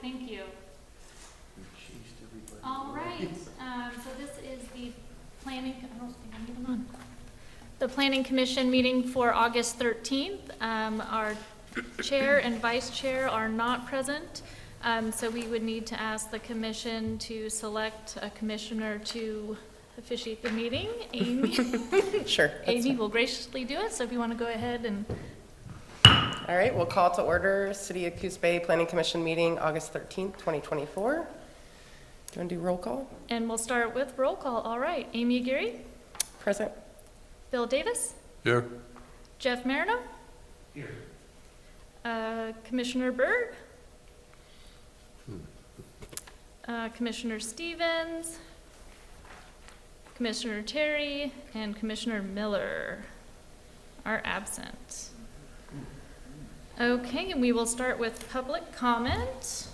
thank you. All right, so this is the planning, I don't think I'm even on. The Planning Commission meeting for August 13th. Our chair and vice chair are not present, so we would need to ask the commission to select a commissioner to officiate the meeting. Amy? Sure. Amy will graciously do it, so if you want to go ahead and... All right, we'll call to order City of Coos Bay Planning Commission meeting, August 13th, 2024. Do you want to do roll call? And we'll start with roll call. All right, Amy Aguirre? Present. Bill Davis? Here. Jeff Marino? Here. Commissioner Berg? Commissioner Stevens? Commissioner Terry? And Commissioner Miller are absent. Okay, and we will start with public comment.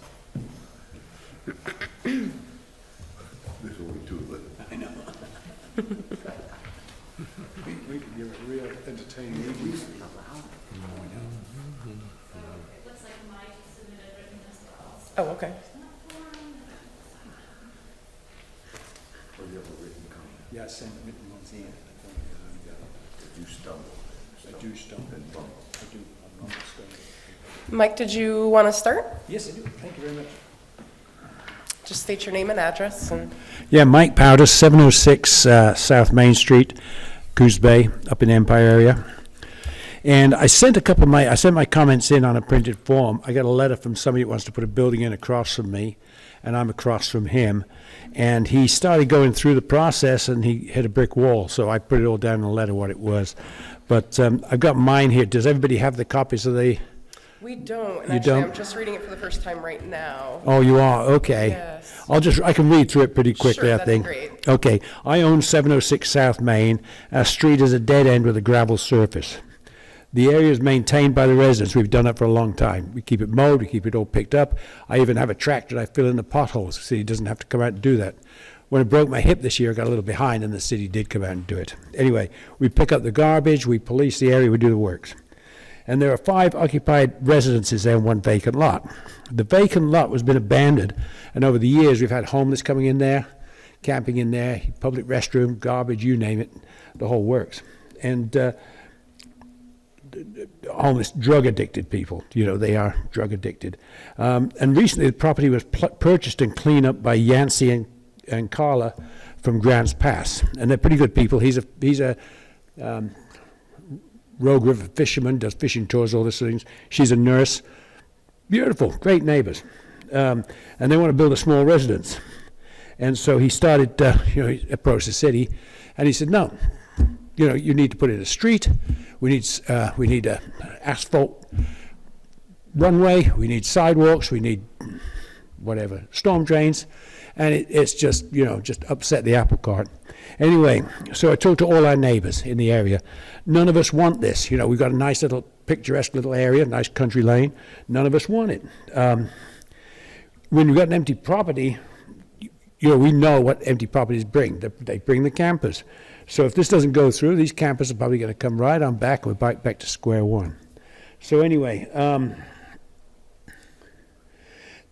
This will be too late. I know. We could give it real entertaining meeting. It looks like Mike submitted written as well. Oh, okay. Yeah, I sent written ones in. If you stumble. I do stumble. And bump. I do. I'm not stumbling. Mike, did you want to start? Yes, I do. Thank you very much. Just state your name and address. And Yeah, Mike Powder, 706 South Main Street, Coos Bay, up in the Empire area. And I sent I sent my comments in on a printed form. I got a letter from somebody who wants to put a building in across from me, and I'm across from him. And he started going through the process, and he hit a brick wall. So I put it all down in a letter what it was. But I've got mine here. Does everybody have the copies of the? we don't. And You actually, don't? I'm just reading it for the first time right now. Oh, you are? Okay. Yes. I can read through it pretty quickly, Sure, I that'd be think. great. Okay. I own 706 South Main. Our street is a dead end with a gravel surface. The area is maintained by the residents. We've done it for a long time. We keep it mowed, we keep it all picked up. I even have a tractor I fill in the potholes. The city doesn't have to come out and do that. When I broke my hip this year, I got a little behind, and the city did come out and do it. Anyway, we pick up the garbage, we police the area, we do the works. And there are 5 occupied residences there and 1 vacant lot. The vacant lot has been abandoned, and over the years we've had homeless coming in there, camping in there, public restroom, garbage, you name it, the whole works. And homeless, drug addicted people, they are drug addicted. And recently the property was purchased and cleaned up by Yancey and Carla from Grants Pass, and they're pretty good people. He's a Rogue River fisherman, does fishing tours, all these things. She's a nurse. Beautiful, great neighbors. And they want to build a small residence. And so he started, he approached the city, and he said, no, you need to put in a street. We need a asphalt runway. We need sidewalks. We need whatever, storm drains. And it's just, just upset the apple cart. Anyway, so I talked to all our neighbors in the area. None of us want this. We've got a nice little picturesque little area, nice country lane. None of us want it. When you've got an empty property, we know what empty properties bring. They bring the campers. So if this doesn't go through, these campers are probably going to come right on back, and we're back to square one. So anyway,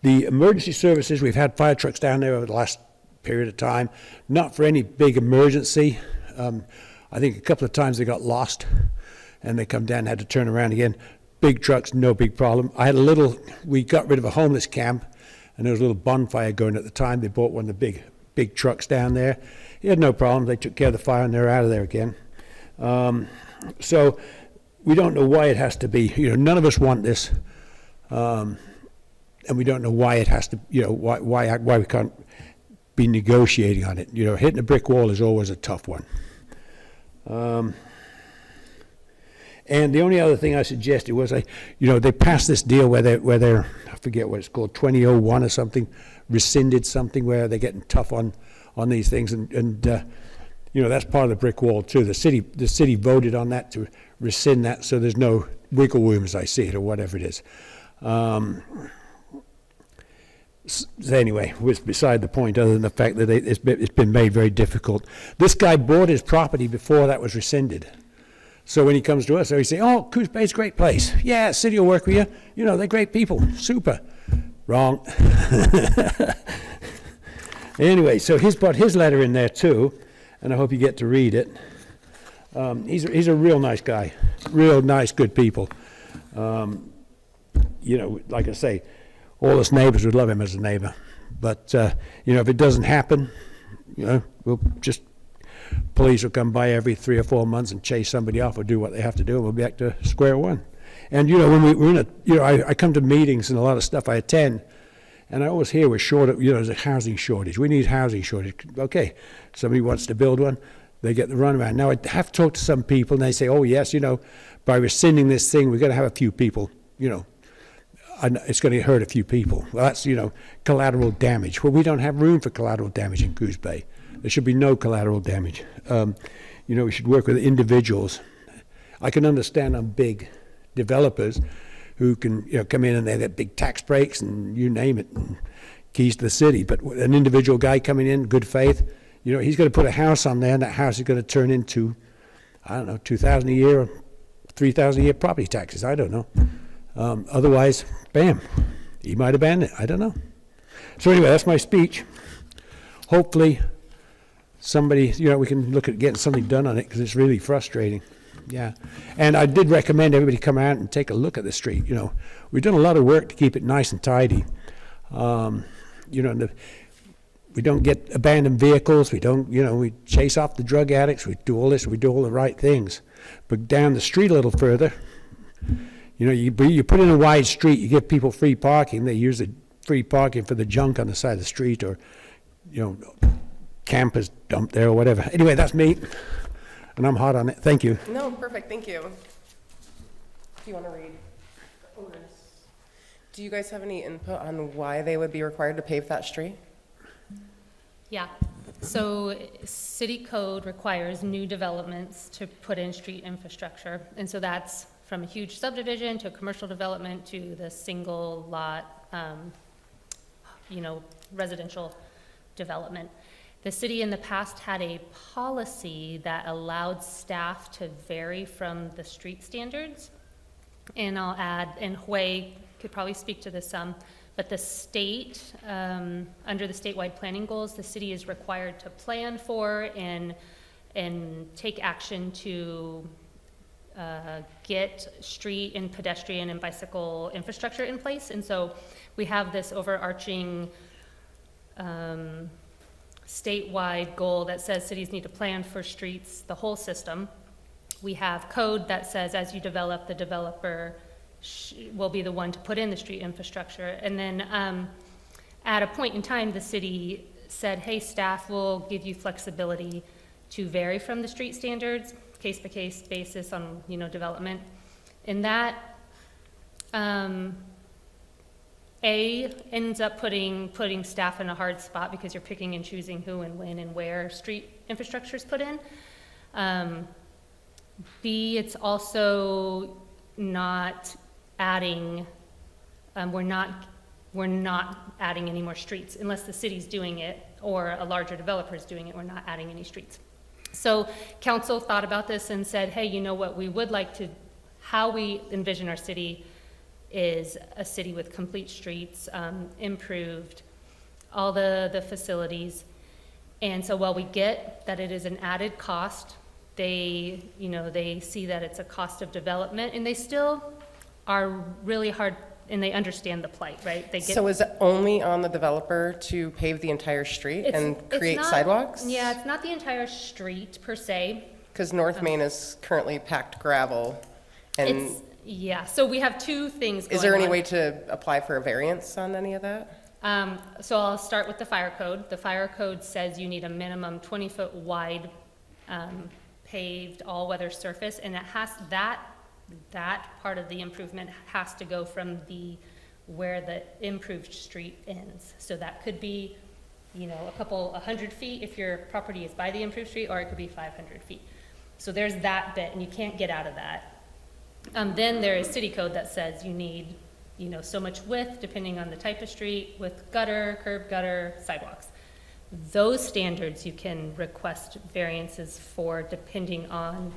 the emergency services, we've had fire trucks down there over the last period of time, not for any big emergency. I think a couple of times they got lost, and they come down and had to turn around again. Big trucks, no big problem. We got rid of a homeless camp, and there was a little bonfire going at the time. They bought one of the big trucks down there. He had no problem. They took care of the fire, and they're out of there again. So we don't know why it has to be. None of us want this. And we don't know why it has to, why we can't be negotiating on it. Hitting a brick wall is always a tough one. And the only other thing I suggested was, they passed this deal where they're, I forget what it's called, 2001 or something, rescinded something where they're getting tough on these things, and that's part of the brick wall too. The city voted on that to rescind that, so there's no wiggle room as I see it, or whatever it is. So anyway, was beside the point, other than the fact that it's been made very difficult. This guy bought his property before that was rescinded. So when he comes to us, he say, "Oh, Coos Bay's a great place. Yeah, city will work with you. They're great people. Super." Wrong. Anyway, so he's put his letter in there too, and I hope you get to read it. He's a real nice guy, real nice, good people. You know, like I say, all us neighbors would love him as a neighbor. But, you know, if it doesn't happen, you know, we'll just, police will come by every 3 or 4 months and chase somebody off or do what they have to do, and we'll be back to square one. And, you know, when we're in a, you know, I come to meetings and a lot of stuff I attend, and I always hear we're short of, you know, there's a housing shortage. We need housing shortage. Okay, somebody wants to build one, they get the runaround. Now, I have talked to some people, and they say, oh, yes, you know, by rescinding this thing, we're going to have a few people, you know, and it's going to hurt a few people. Well, that's, you know, collateral damage. Well, we don't have room for collateral damage in Coos Bay. There should be no collateral damage. You know, we should work with individuals. I can understand on big developers who can, you know, come in and they get big tax breaks and you name it, and keys to the city. But an individual guy coming in, good faith, you know, he's going to put a house on there, and that house is going to turn into, I don't know, $2,000 a year or $3,000 a year property taxes. I don't know. Otherwise, bam, he might abandon it. I don't know. So anyway, that's my speech. Hopefully, somebody, you know, we can look at getting something done on it, because it's really frustrating. Yeah. And I did recommend everybody come out and take a look at the street. You know, we've done a lot of work to keep it nice and tidy. You know, we don't get abandoned vehicles. We don't, you know, we chase off the drug addicts. We do all this. We do all the right things. But down the street a little further, you know, you put in a wide street, you give people free parking. They use the free parking for the junk on the side of the street, or, you know, campers dump there or whatever. Anyway, that's me, and I'm hot on it. Thank you. No, perfect, thank you. Do you want to read? Do you guys have any input on why they would be required to pave that street? Yeah, so city code requires new developments to put in street infrastructure. And so that's from a huge subdivision to a commercial development to the single lot, you know, residential development. The city in the past had a policy that allowed staff to vary from the street standards. And I'll add, and Hui could probably speak to this some, but the state, under the statewide planning goals, the city is required to plan for and take action to get street and pedestrian and bicycle infrastructure in place. And so we have this overarching statewide goal that says cities need to plan for streets, the whole system. We have code that says as you develop, the developer will be the one to put in the street infrastructure. And then at a point in time, the city said, hey, staff will give you flexibility to vary from the street standards, case-by-case basis on, you know, development. And that ends up putting staff in a hard spot, because you're picking and choosing who and when and where street infrastructure is put in. B, it's also not adding, we're not adding any more streets unless the city's doing it or a larger developer is doing it. We're not adding any streets. So council thought about this and said, hey, you know what, we would like to, how we envision our city is a city with complete streets, improved, all the facilities. And so while we get that it is an added cost, they, you know, they see that it's a cost of development, and they still are really hard, and they understand the plight, right? They get, So is it only on the developer to pave the entire street and create not, sidewalks? Yeah, it's not the entire street per se. Because North Main is currently packed gravel, and Yeah, so we have two things going on. is there any way to apply for a variance on any of that? So I'll start with the fire code. The fire code says you need a minimum 20-foot wide paved all-weather surface, and it has that part of the improvement has to go from where the improved street ends. So that could be, you know, 100 feet if your property is by the improved street, or it could be 500 feet. So there's that bit, and you can't get out of that. Then there is city code that says you need, you know, so much width depending on the type of street with gutter, curb gutter, sidewalks. Those standards you can request variances for depending on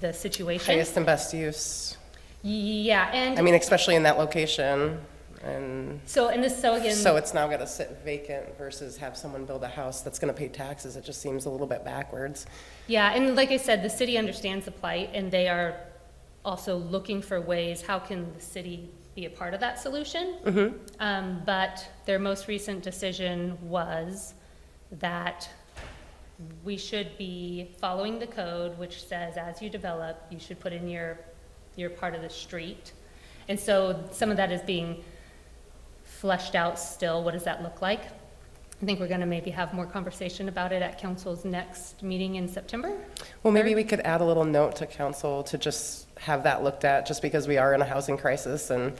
the situation. Highest and best use. Yeah, and I mean, especially in that location. And So, and this, so again. so it's now got to sit vacant versus have someone build a house that's going to pay taxes. It just seems a little bit backwards. Yeah, and like I said, the city understands the plight, and they are also looking for ways, how can the city be a part of that solution? But their most recent decision was that we should be following the code, which says as you develop, you should put in your part of the street. And so some of that is being fleshed out still. What does that look like? I think we're going to maybe have more conversation about it at council's next meeting in September. Well, maybe we could add a little note to council to just have that looked at, just because we are in a housing crisis, and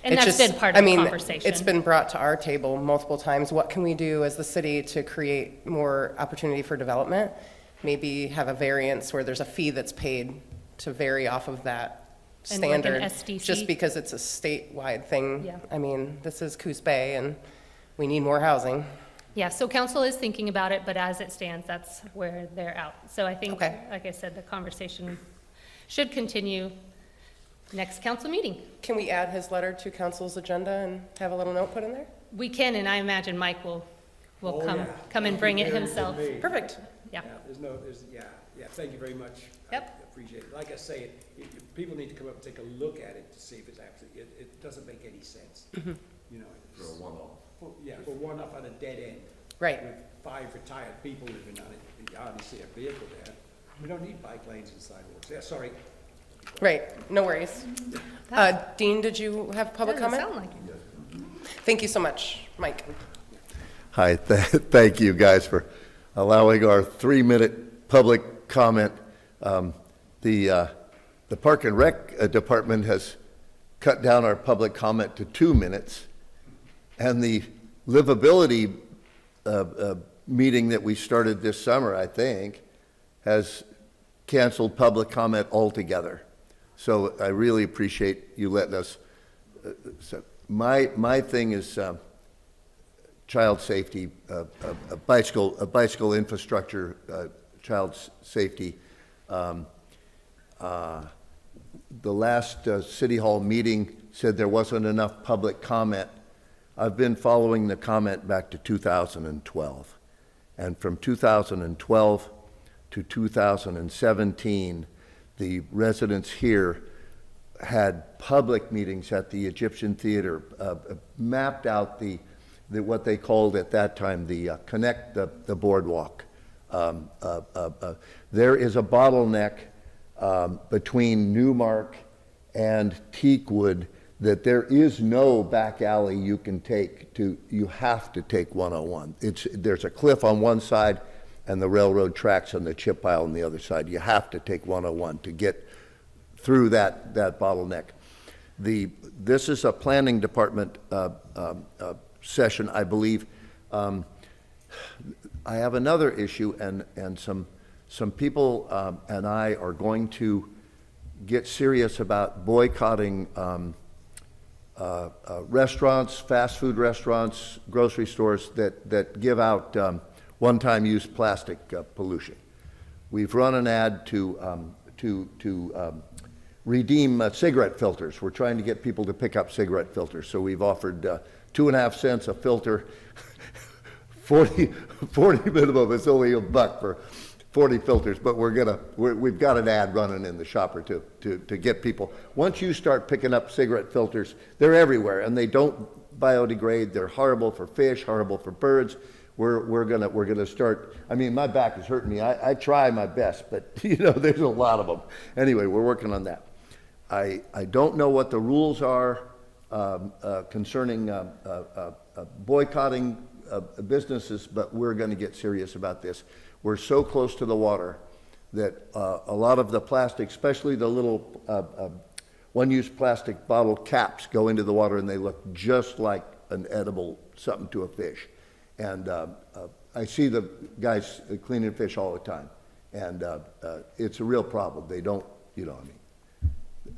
And it's that's just, been part I of the mean, conversation. it's been brought to our table multiple times. What can we do as the city to create more opportunity for development? Maybe have a variance where there's a fee that's paid to vary off of that And like an standard. SDC? Just because it's a statewide thing. Yeah. I mean, this is Coos Bay, and we need more housing. Yeah, so council is thinking about it, but as it stands, that's where they're out. So I think, Okay. like I said, the conversation should continue next council meeting. Can we add his letter to council's agenda and have a little note put in there? We can, and I imagine Mike will Oh, come, yeah. come and bring it himself. Perfect. Yeah. Yeah, thank you very much. Yep. I appreciate it. Like I say, people need to come up and take a look at it to see if it's actually, it doesn't make any sense. You know, For a one-off. for one off on a dead end. Right. With 5 retired people living on it, you hardly see a vehicle there. We don't need bike lanes and sidewalks. Yeah, sorry. Right, no worries. Dean, did you have public Doesn't comment? sound like it. Thank you so much, Mike. Hi, thank you guys for allowing our 3-minute public comment. The Park and Rec Department has cut down our public comment to 2 minutes, and the livability meeting that we started this summer, I think, has canceled public comment altogether. So I really appreciate you letting us. So my thing is child safety, a bicycle infrastructure, child safety. The last City Hall meeting said there wasn't enough public comment. I've been following the comment back to 2012. And from 2012 to 2017, the residents here had public meetings at the Egyptian Theater, mapped out what they called at that time the connect the boardwalk. There is a bottleneck between Newmark and Teakwood that there is no back alley you can take to. You have to take 101. There's a cliff on one side and the railroad tracks on the chip pile on the other side. You have to take 101 to get through that bottleneck. This is a planning department session, I believe. I have another issue, and some people and I are going to get serious about boycotting restaurants, fast food restaurants, grocery stores that give out one-time use plastic pollution. We've run an ad to redeem cigarette filters. We're trying to get people to pick up cigarette filters. So we've offered 2.5 cents a filter, 40 minimum. It's only $1 for 40 filters, but we've got an ad running in the shopper to get people. Once you start picking up cigarette filters, they're everywhere, and they don't biodegrade. They're horrible for fish, horrible for birds. We're gonna start. I mean, my back is hurting me. I try my best, but there's a lot of them. Anyway, we're working on that. I don't know what the rules are concerning boycotting businesses, but we're going to get serious about this. We're so close to the water that a lot of the plastic, especially the little one-use plastic bottle caps, go into the water and they look just like an edible something to a fish. And I see the guys cleaning fish all the time, and it's a real problem. They don't,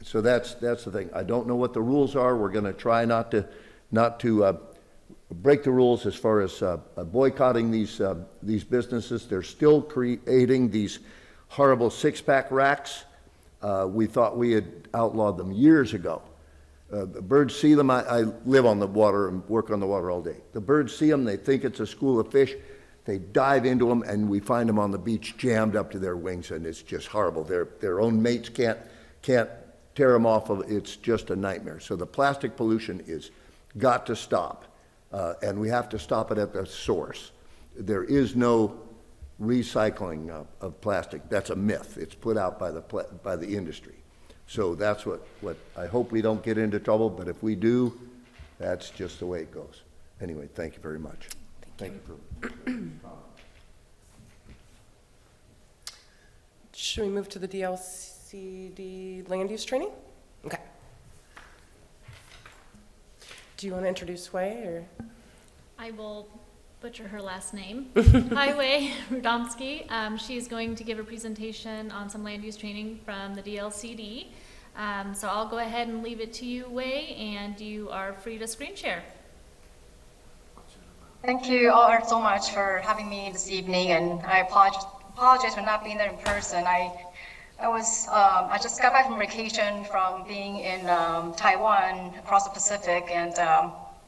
So that's the thing. I don't know what the rules are. We're going to try not to break the rules as far as boycotting these businesses. They're still creating these horrible 6-pack racks. We thought we had outlawed them years ago, The birds see them. I live on the water and work on the water all day. The birds see them. They think it's a school of fish. They dive into them, and we find them on the beach jammed up to their wings, and it's just horrible. Their own mates can't tear them off of. It's just a nightmare. So the plastic pollution is got to stop, and we have to stop it at the source. There is no recycling of plastic. That's a myth. It's put out by the industry. So that's what I hope we don't get into trouble, but if we do, that's just the way it goes. Anyway, thank you very much. Thank you for. Should we move to the DLCD land use training? Okay. Do you want to introduce Wei, or? I will butcher her last name. Highway Rudomsky. She's going to give a presentation on some land use training from the DLCD. So I'll go ahead and leave it to you, Wei, and you are free to screen share. Thank you all so much for having me this evening, and I apologize for not being there in person. I just got back from vacation from being in Taiwan across the Pacific, and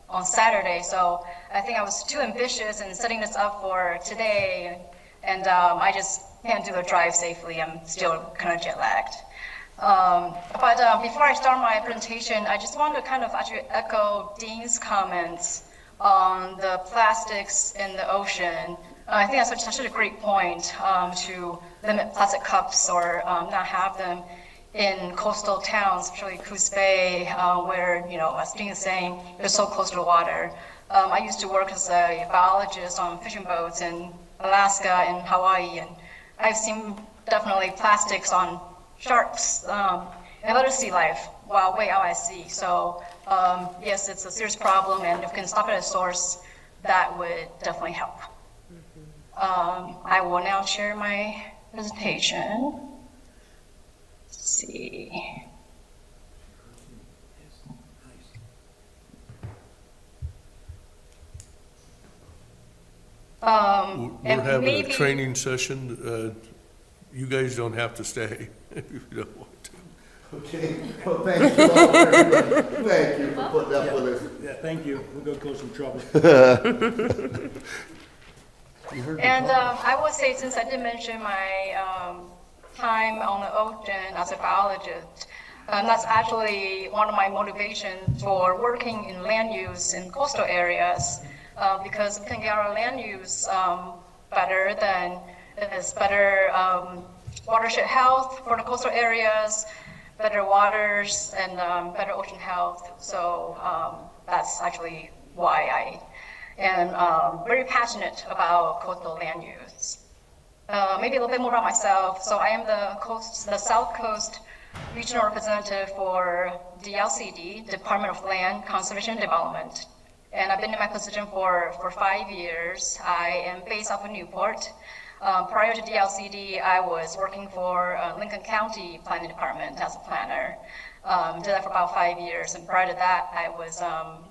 on Saturday, so I think I was too ambitious in setting this up for today, and I just can't do the drive safely. I'm still kind of jet lagged. But before I start my presentation, I just want to kind of actually echo Dean's comments on the plastics in the ocean. I think that's such a great point to limit plastic cups or not have them in coastal towns, especially Coos Bay, where, you know, as Dean is saying, they're so close to the water. I used to work as a biologist on fishing boats in Alaska and Hawaii, and I've seen definitely plastics on sharks and other sea life while way out at sea. So yes, it's a serious problem, and if we can stop it at source, that would definitely help. I will now share my presentation. Let's see. We're And having a maybe- training session. You guys don't have to stay if you don't want to. Okay, well, thank you all very much. Thank you for putting up with us. Yeah, thank you. We're going to cause some trouble. And I will say, since I did mention my time on the ocean as a biologist, that's actually one of my motivations for working in land use in coastal areas, because we can get our land use better, then it's better watershed health for the coastal areas, better waters, and better ocean health. So that's actually why I am very passionate about coastal land use. Maybe a little bit more about myself. So I am the South Coast Regional Representative for DLCD, Department of Land Conservation and Development. And I've been in my position for 5 years. I am based off of Newport. Prior to DLCD, I was working for Lincoln County Planning Department as a planner. Did that for about 5 years, and prior to that, I was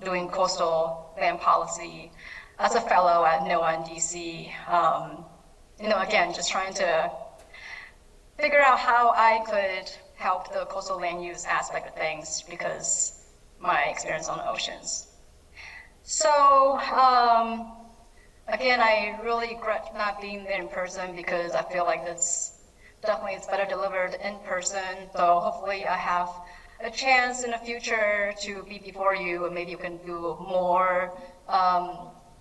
doing coastal land policy as a fellow at NOAA in DC. You know, again, just trying to figure out how I could help the coastal land use aspect of things because my experience on the oceans. So, again, I really regret not being there in person because I feel like it's better delivered in person. So hopefully I have a chance in the future to be before you, and maybe you can do more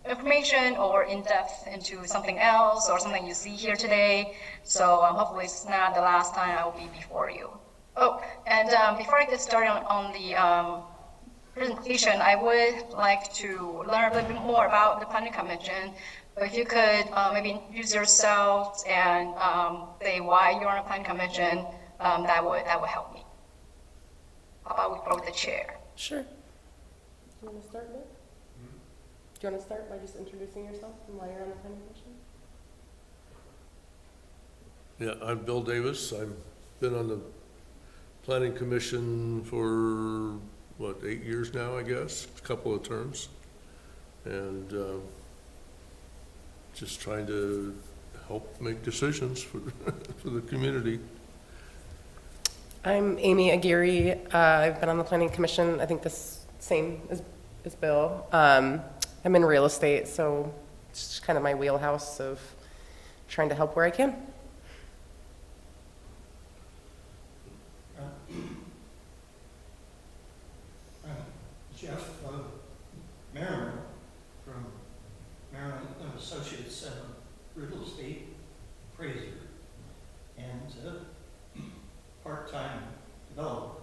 information or in-depth into something else or something you see here today. So hopefully it's not the last time I will be before you. Oh, and before I get started on the presentation, I would like to learn a little bit more about the Planning Commission. But if you could maybe introduce yourselves and say why you're on the Planning Commission, that would help me. How about we go with the chair? Sure. Do you want to start, Nick? Do you want to start by just introducing yourself and why you're on the planning commission? Yeah, I'm Bill Davis. I've been on the Planning Commission for, 8 years now, I guess, a couple of terms. And just trying to help make decisions for, for the community. I'm Amy Aguirre. I've been on the Planning Commission, I think this same as Bill. I'm in real estate, so it's just kind of my wheelhouse of trying to help where I can. Jeff Merriman from Merriman and Associates, real estate appraiser and part-time developer.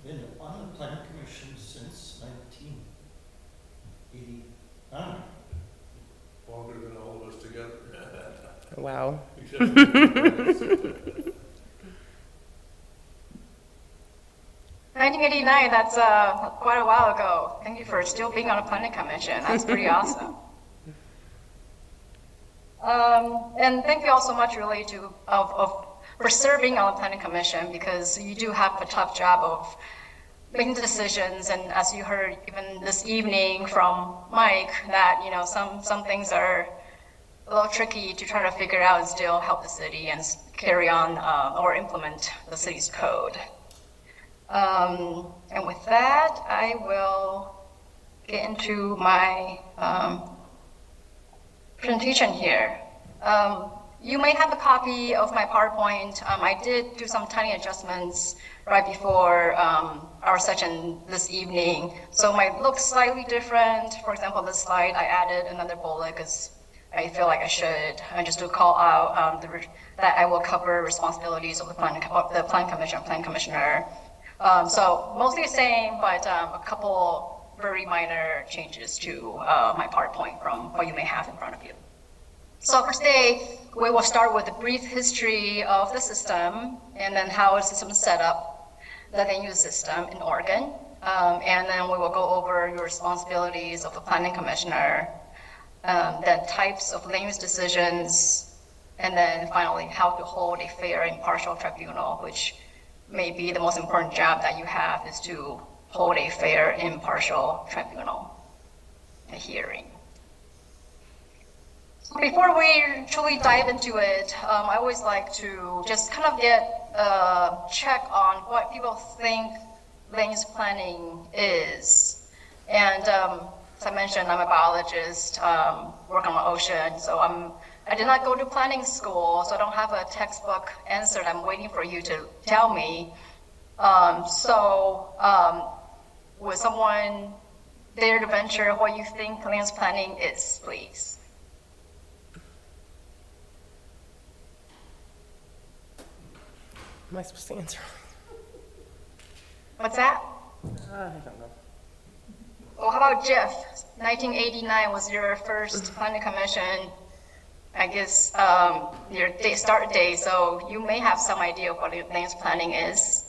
Been on the Planning Commission since 1989. Longer than all of us together. Wow. Except- 1989, that's quite a while ago. Thank you for still being on a planning commission. That's pretty awesome. And thank you all so much really for serving on the planning commission, because you do have a tough job of making decisions. And as you heard even this evening from Mike, that some things are a little tricky to try to figure out and still help the city and carry on or implement the city's code. And with that, I will get into my presentation here. You may have a copy of my PowerPoint. I did do some tiny adjustments right before our session this evening, so it might look slightly different. For example, this slide, I added another bullet because I feel like I should, just to call out that I will cover responsibilities of the Plan Commission, Plan Commissioner. So mostly the same, but a couple very minor changes to my PowerPoint from what you may have in front of you. So for today, we will start with a brief history of the system and then how the system is set up, the land use system in Oregon. And then we will go over your responsibilities of the Planning Commissioner, then types of land use decisions, and then finally how to hold a fair and impartial tribunal, which may be the most important job that you have, is to hold a fair and impartial tribunal, a hearing. So before we truly dive into it, I always like to just kind of get a check on what people think land use planning is. And as I mentioned, I'm a biologist, work on the ocean, so I did not go to planning school, so I don't have a textbook answer that I'm waiting for you to tell me. Would someone dare to venture what you think land use planning is, please? Am I supposed to answer? What's that? I don't know. Well, how about Jeff? 1989 was your first planning commission, I guess, your start date, so you may have some idea of what land use planning is.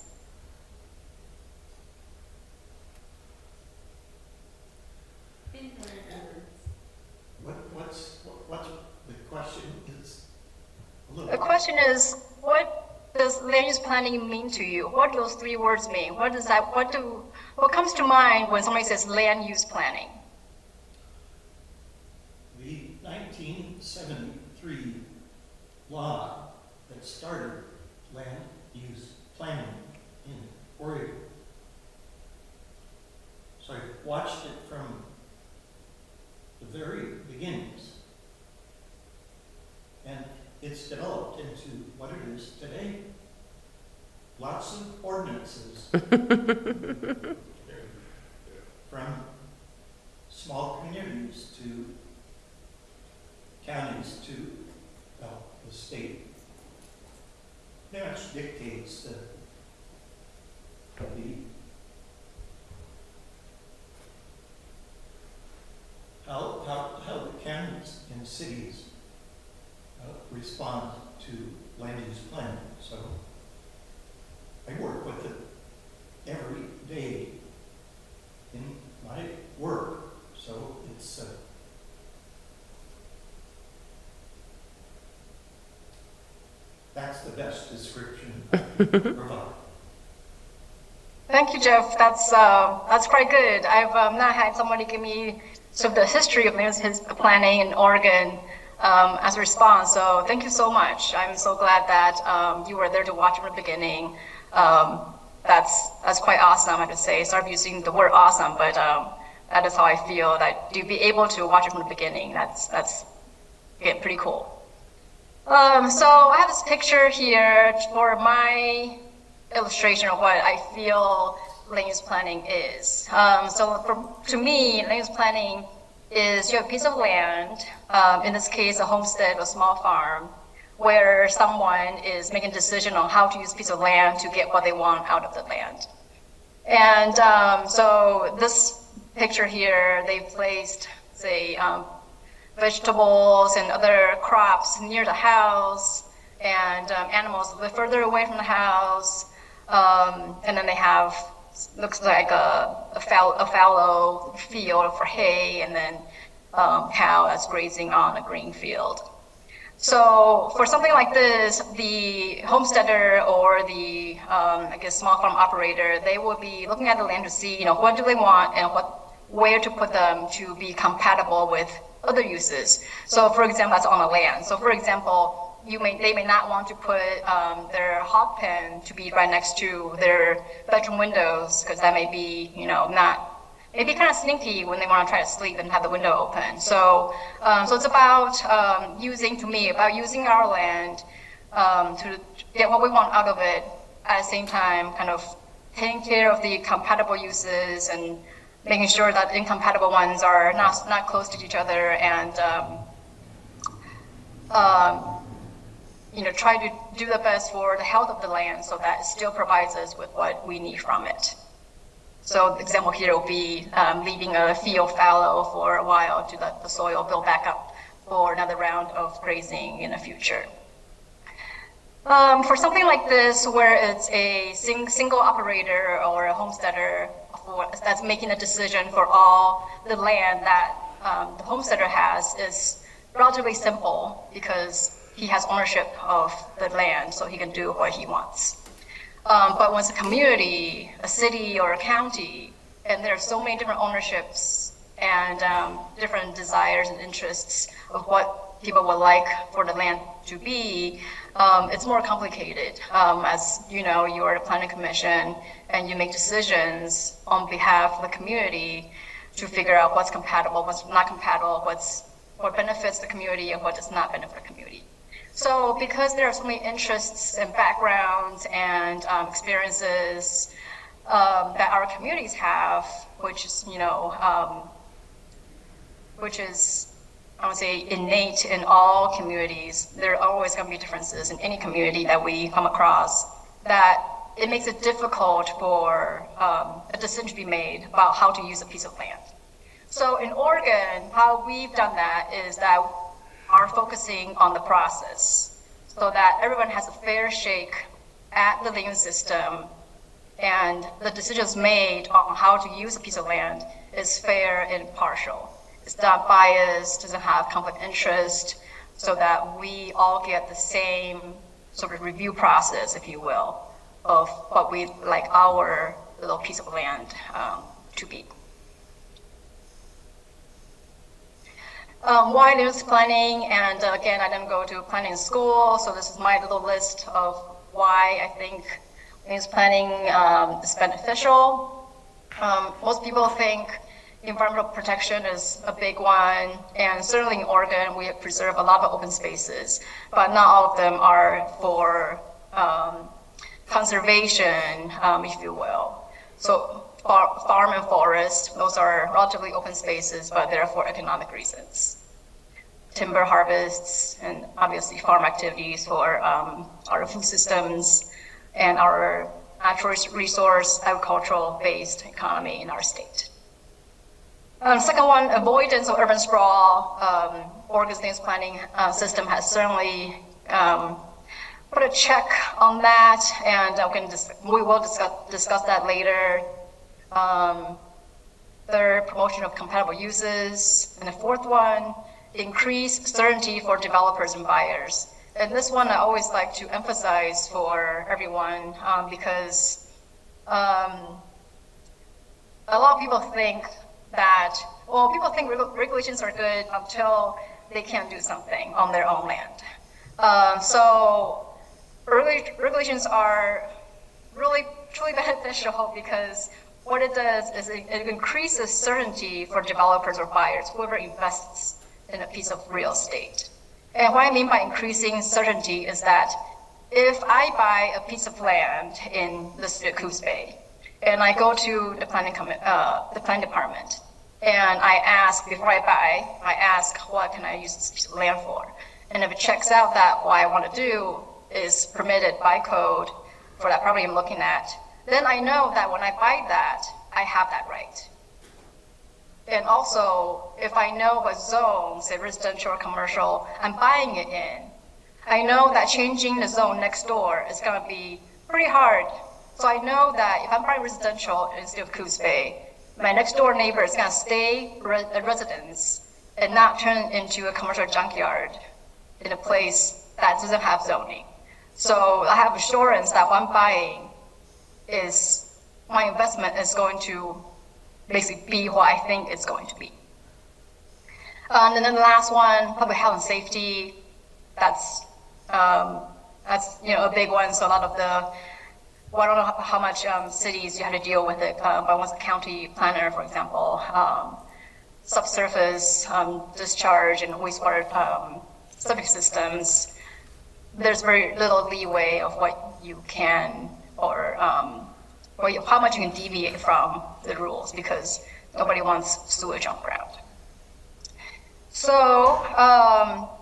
What's the question is? The question is, what does land use planning mean to you? What do those three words mean? What comes to mind when somebody says land use planning? The 1973 law that started land use planning in Oregon. So I watched it from the very beginnings, and it's developed into what it is today. Lots of ordinances from small communities to counties to the state. Pretty much dictates the how the counties and cities respond to land use planning. So I work with it every day in my work. So it's that's the best description I can provide. Thank you, Jeff. That's quite good. I've not had somebody give me sort of the history of land use planning in Oregon. as a response. So thank you so much. I'm so glad that you were there to watch from the beginning. That's quite awesome, I have to say. Sorry for using the word awesome, but that is how I feel, that to be able to watch it from the beginning, that's again, pretty cool. So I have this picture here for my illustration of what I feel land use planning is. To me, land use planning is you have a piece of land, in this case, a homestead or small farm, where someone is making a decision on how to use a piece of land to get what they want out of the land. And so this picture here, they placed, say, vegetables and other crops near the house, and animals a bit further away from the house. And then they have, looks like a fallow field for hay, and then cow that's grazing on a green field. So for something like this, the homesteader or the, I guess, small farm operator, they will be looking at the land to see, what do they want and where to put them to be compatible with other uses. So for example, that's on the land. So for example, they may not want to put their hog pen to be right next to their bedroom windows, because that may be, maybe kind of sneaky when they want to try to sleep and have the window open. So it's about using our land to get what we want out of it, at the same time kind of taking care of the compatible uses and making sure that incompatible ones are not close to each other, and try to do the best for the health of the land so that it still provides us with what we need from it. So the example here will be leaving a field fallow for a while to let the soil build back up for another round of grazing in the future. For something like this, where it's a single operator or a homesteader that's making a decision for all the land that the homesteader has, is relatively simple because he has ownership of the land, so he can do what he wants. But when it's a community, a city, or a county, and there are so many different ownerships and different desires and interests of what people would like for the land to be, it's more complicated. As you know, you are the planning commission and you make decisions on behalf of the community to figure out what's compatible, what's not compatible, what benefits the community and what does not benefit the community. So because there are so many interests and backgrounds and experiences that our communities have, which is, I would say, innate in all communities, there are always going to be differences in any community that we come across, that it makes it difficult for a decision to be made about how to use a piece of land. So in Oregon, how we've done that is that are focusing on the process so that everyone has a fair shake at the land system, and the decisions made on how to use a piece of land is fair and impartial. It's not biased, doesn't have conflict of interest, so that we all get the same sort of review process, if you will, of what we like our little piece of land to be. Why land use planning? And again, I didn't go to planning school, so this is my little list of why I think land use planning is beneficial. Most people think environmental protection is a big one, and certainly in Oregon, we preserve a lot of open spaces, but not all of them are for conservation, if you will. So farm and forest, those are relatively open spaces, but they're for economic reasons. Timber harvests, and obviously farm activities for our food systems and our natural resource agricultural-based economy in our state. Second one, avoidance of urban sprawl. Oregon's land use planning system has certainly put a check on that, and we will discuss that later. Third, promotion of compatible uses. And the fourth one, increase certainty for developers and buyers. And this one I always like to emphasize for everyone because a lot of people think that, well, people think regulations are good until they can't do something on their own land. So regulations are really truly beneficial because what it does is it increases certainty for developers or buyers, whoever invests in a piece of real estate. And what I mean by increasing certainty is that if I buy a piece of land in the city of Coos Bay, and I go to the planning department, and I ask, before I buy, I ask, what can I use this piece of land for? And if it checks out that what I want to do is permitted by code for that property I'm looking at, then I know that when I buy that, I have that right. And also, if I know what zone, say residential or commercial, I'm buying it in, I know that changing the zone next door is going to be pretty hard. So I know that if I'm buying residential instead of Coos Bay, my next door neighbor is going to stay a residence and not turn into a commercial junkyard in a place that doesn't have zoning. So I have assurance that what I'm buying is, my investment is going to basically be what I think it's going to be. And then the last one, public health and safety. That's a big one. So a lot of the, well, I don't know how much cities you had to deal with it, but once a county planner, for example, subsurface discharge and wastewater septic systems, there's very little leeway of what you can or how much you can deviate from the rules because nobody wants sewage on ground. So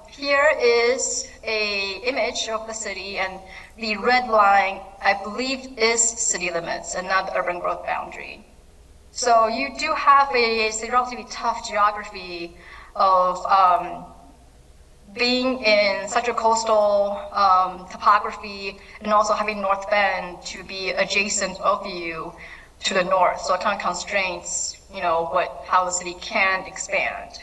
here is a image of the city, and the red line, I believe, is city limits and not the urban growth boundary. So you do have a relatively tough geography of being in such a coastal topography and also having North Bend to be adjacent of you to the north. So it kind of constrains, how the city can expand.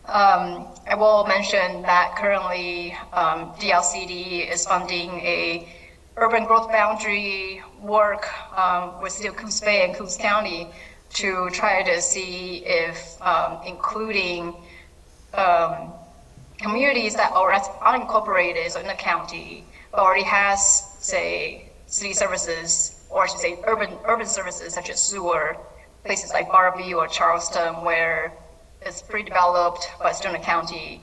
I will mention that currently DLCD is funding a urban growth boundary work with City of Coos Bay and Coos County to try to see if including communities that are unincorporated, so in the county, but already has, say, city services, or I should say urban services such as sewer, places like Barview or Charleston where it's pretty developed, but still in the county.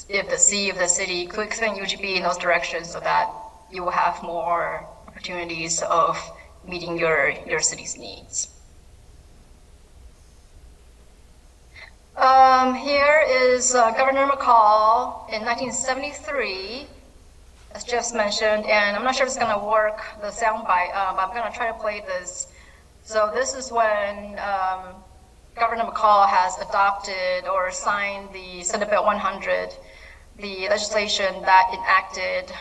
If the city could expand UGB in those directions so that you will have more opportunities of meeting your city's needs. Here is Governor McCall in 1973, as just mentioned, and I'm not sure if it's going to work, the soundbite, but I'm going to try to play this. So this is when Governor McCall has adopted or signed the Senate Bill 100, the legislation that enacted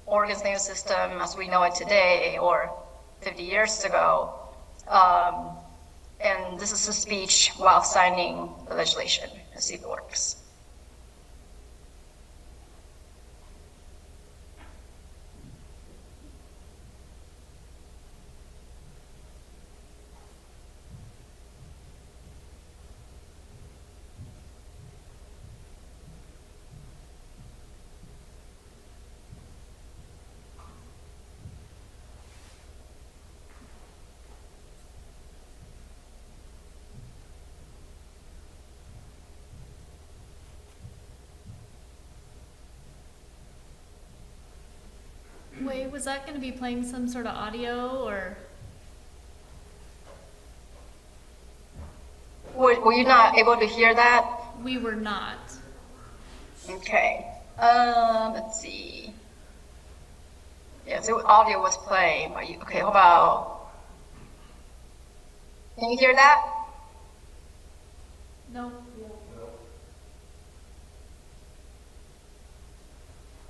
Oregon's legal system as we know it today, or 50 years ago. And this is a speech while signing the legislation. Let's see if it works. Wait, was that going to be playing some sort of audio or? Were you not able to hear that? We were not. Okay. Let's see. Yeah, so audio was playing, but okay, how about, can you hear that? No.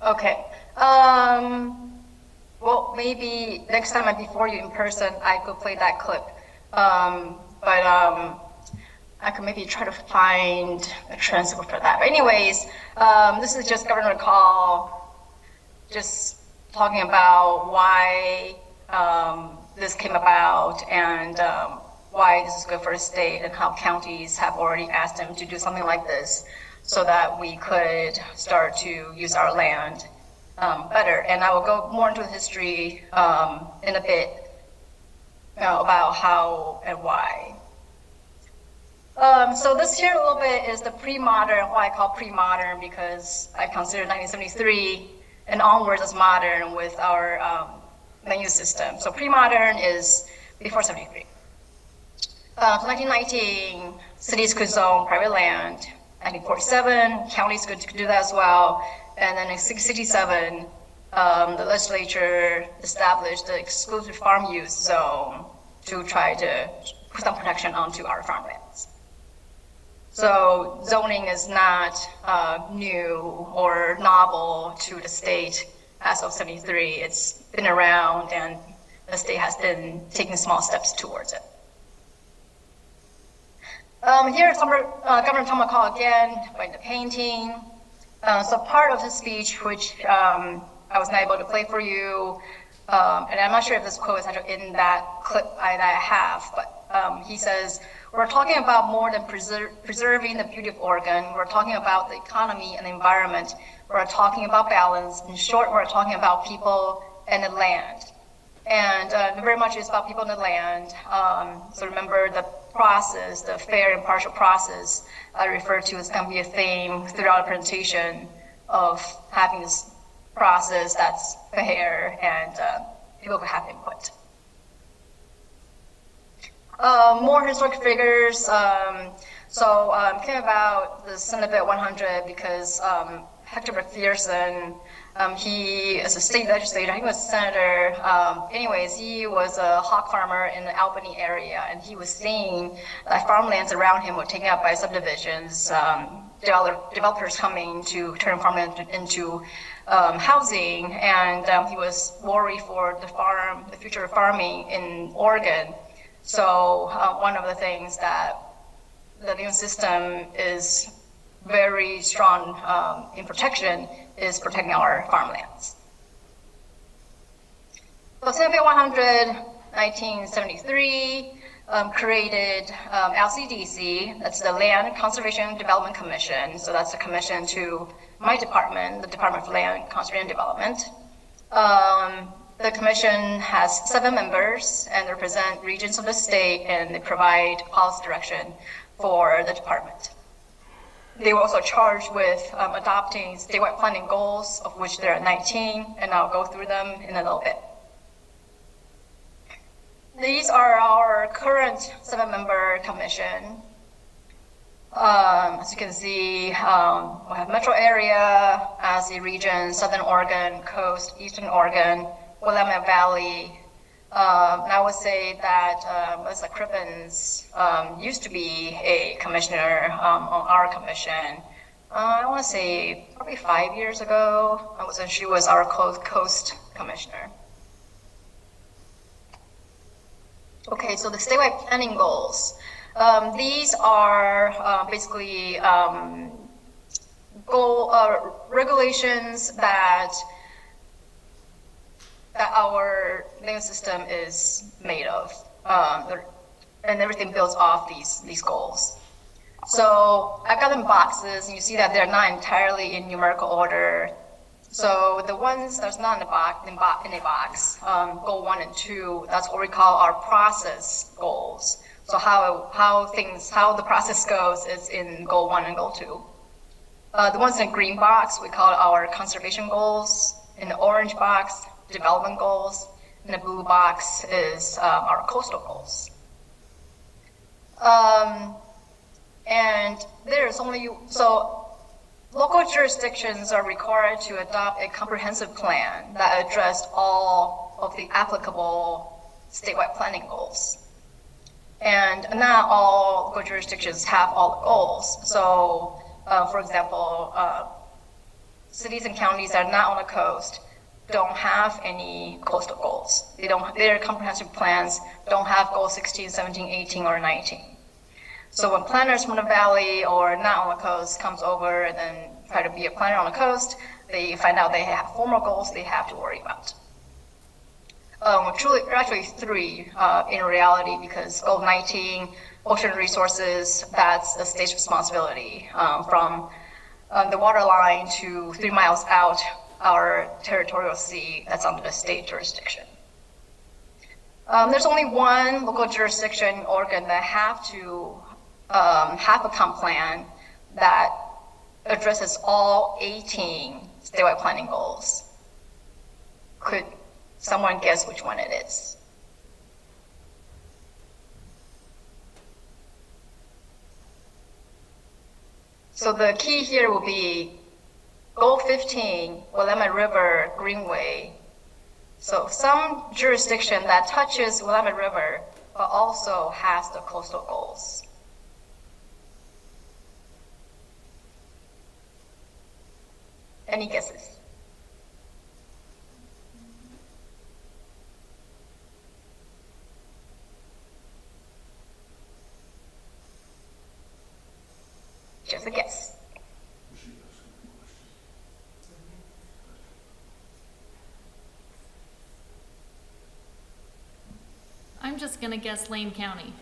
Okay. Well, maybe next time I'm before you in person, I could play that clip. I could maybe try to find a transcript for that. But anyways, this is just Governor McCall just talking about why this came about and why this is good for the state and how counties have already asked them to do something like this so that we could start to use our land better. And I will go more into the history in a bit about how and why. So this here a little bit is the pre-modern, why I call pre-modern, because I consider 1973 and onwards as modern with our land use system. So pre-modern is before 73. So 1919, cities could zone private land. 1947, counties could do that as well. And then in 1967, the legislature established the exclusive farm use zone to try to put some protection onto our farmlands. So zoning is not new or novel to the state as of 73. It's been around and the state has been taking small steps towards it. Here, Governor Tom McCall again, by the painting. So part of the speech, which I was not able to play for you, and I'm not sure if this quote is actually in that clip that I have, but he says, we're talking about more than preserving the beauty of Oregon. We're talking about the economy and the environment. We're talking about balance. In short, we're talking about people and the land. And very much is about people and the land. So remember the process, the fair and impartial process I refer to is going to be a theme throughout the presentation of having this process that's fair and people can have input. More historic figures. Came about the Senate Bill 100 because Hector McPherson, he is a state legislator, he was a senator. Anyways, he was a hog farmer in the Albany area, and he was seeing that farmlands around him were taken up by subdivisions, developers coming to turn farmland into housing, and he was worried for the future of farming in Oregon. So one of the things that the new system is very strong in protection is protecting our farmlands. So Senate Bill 100, 1973, created LCDC, that's the Land Conservation and Development Commission. So that's a commission to my department, the Department of Land Conservation and Development. The commission has 7 members and they represent regions of the state and they provide policy direction for the department. They were also charged with adopting statewide planning goals, of which there are 19, and I'll go through them in a little bit. These are our current 7-member commission. As you can see, we have metro area as a region, Southern Oregon, Coast, Eastern Oregon, Willamette Valley. And I would say that Melissa Crippens used to be a commissioner on our commission. I want to say probably 5 years ago. She was our Coast commissioner. Okay, so the statewide planning goals. These are basically regulations that our legal system is made of, and everything builds off these goals. So I've got them in boxes, and you see that they're not entirely in numerical order. So the ones that's not in a box, goal 1 and 2, that's what we call our process goals. So how the process goes is in goal 1 and goal 2. The ones in the green box, we call it our conservation goals. In the orange box, development goals. In the blue box is our coastal goals. And there's only, so local jurisdictions are required to adopt a comprehensive plan that addressed all of the applicable statewide planning goals. And not all local jurisdictions have all the goals. So, for example, cities and counties that are not on the coast don't have any coastal goals. Their comprehensive plans don't have goals 16, 17, 18, or 19. So when planners from the valley or not on the coast comes over and then try to be a planner on the coast, they find out they have formal goals they have to worry about. Actually three in reality, because Goal 19, ocean resources, that's a state's responsibility. From the water line to 3 miles out, our territorial sea, that's under the state jurisdiction. There's only one local jurisdiction, Oregon, that have to have a comp plan that addresses all 18 statewide planning goals. Could someone guess which one it is? So the key here will be Goal 15, Willamette River Greenway. So some jurisdiction that touches Willamette River, but also has the coastal goals. Any guesses? Just a guess. I'm just gonna guess Lane County.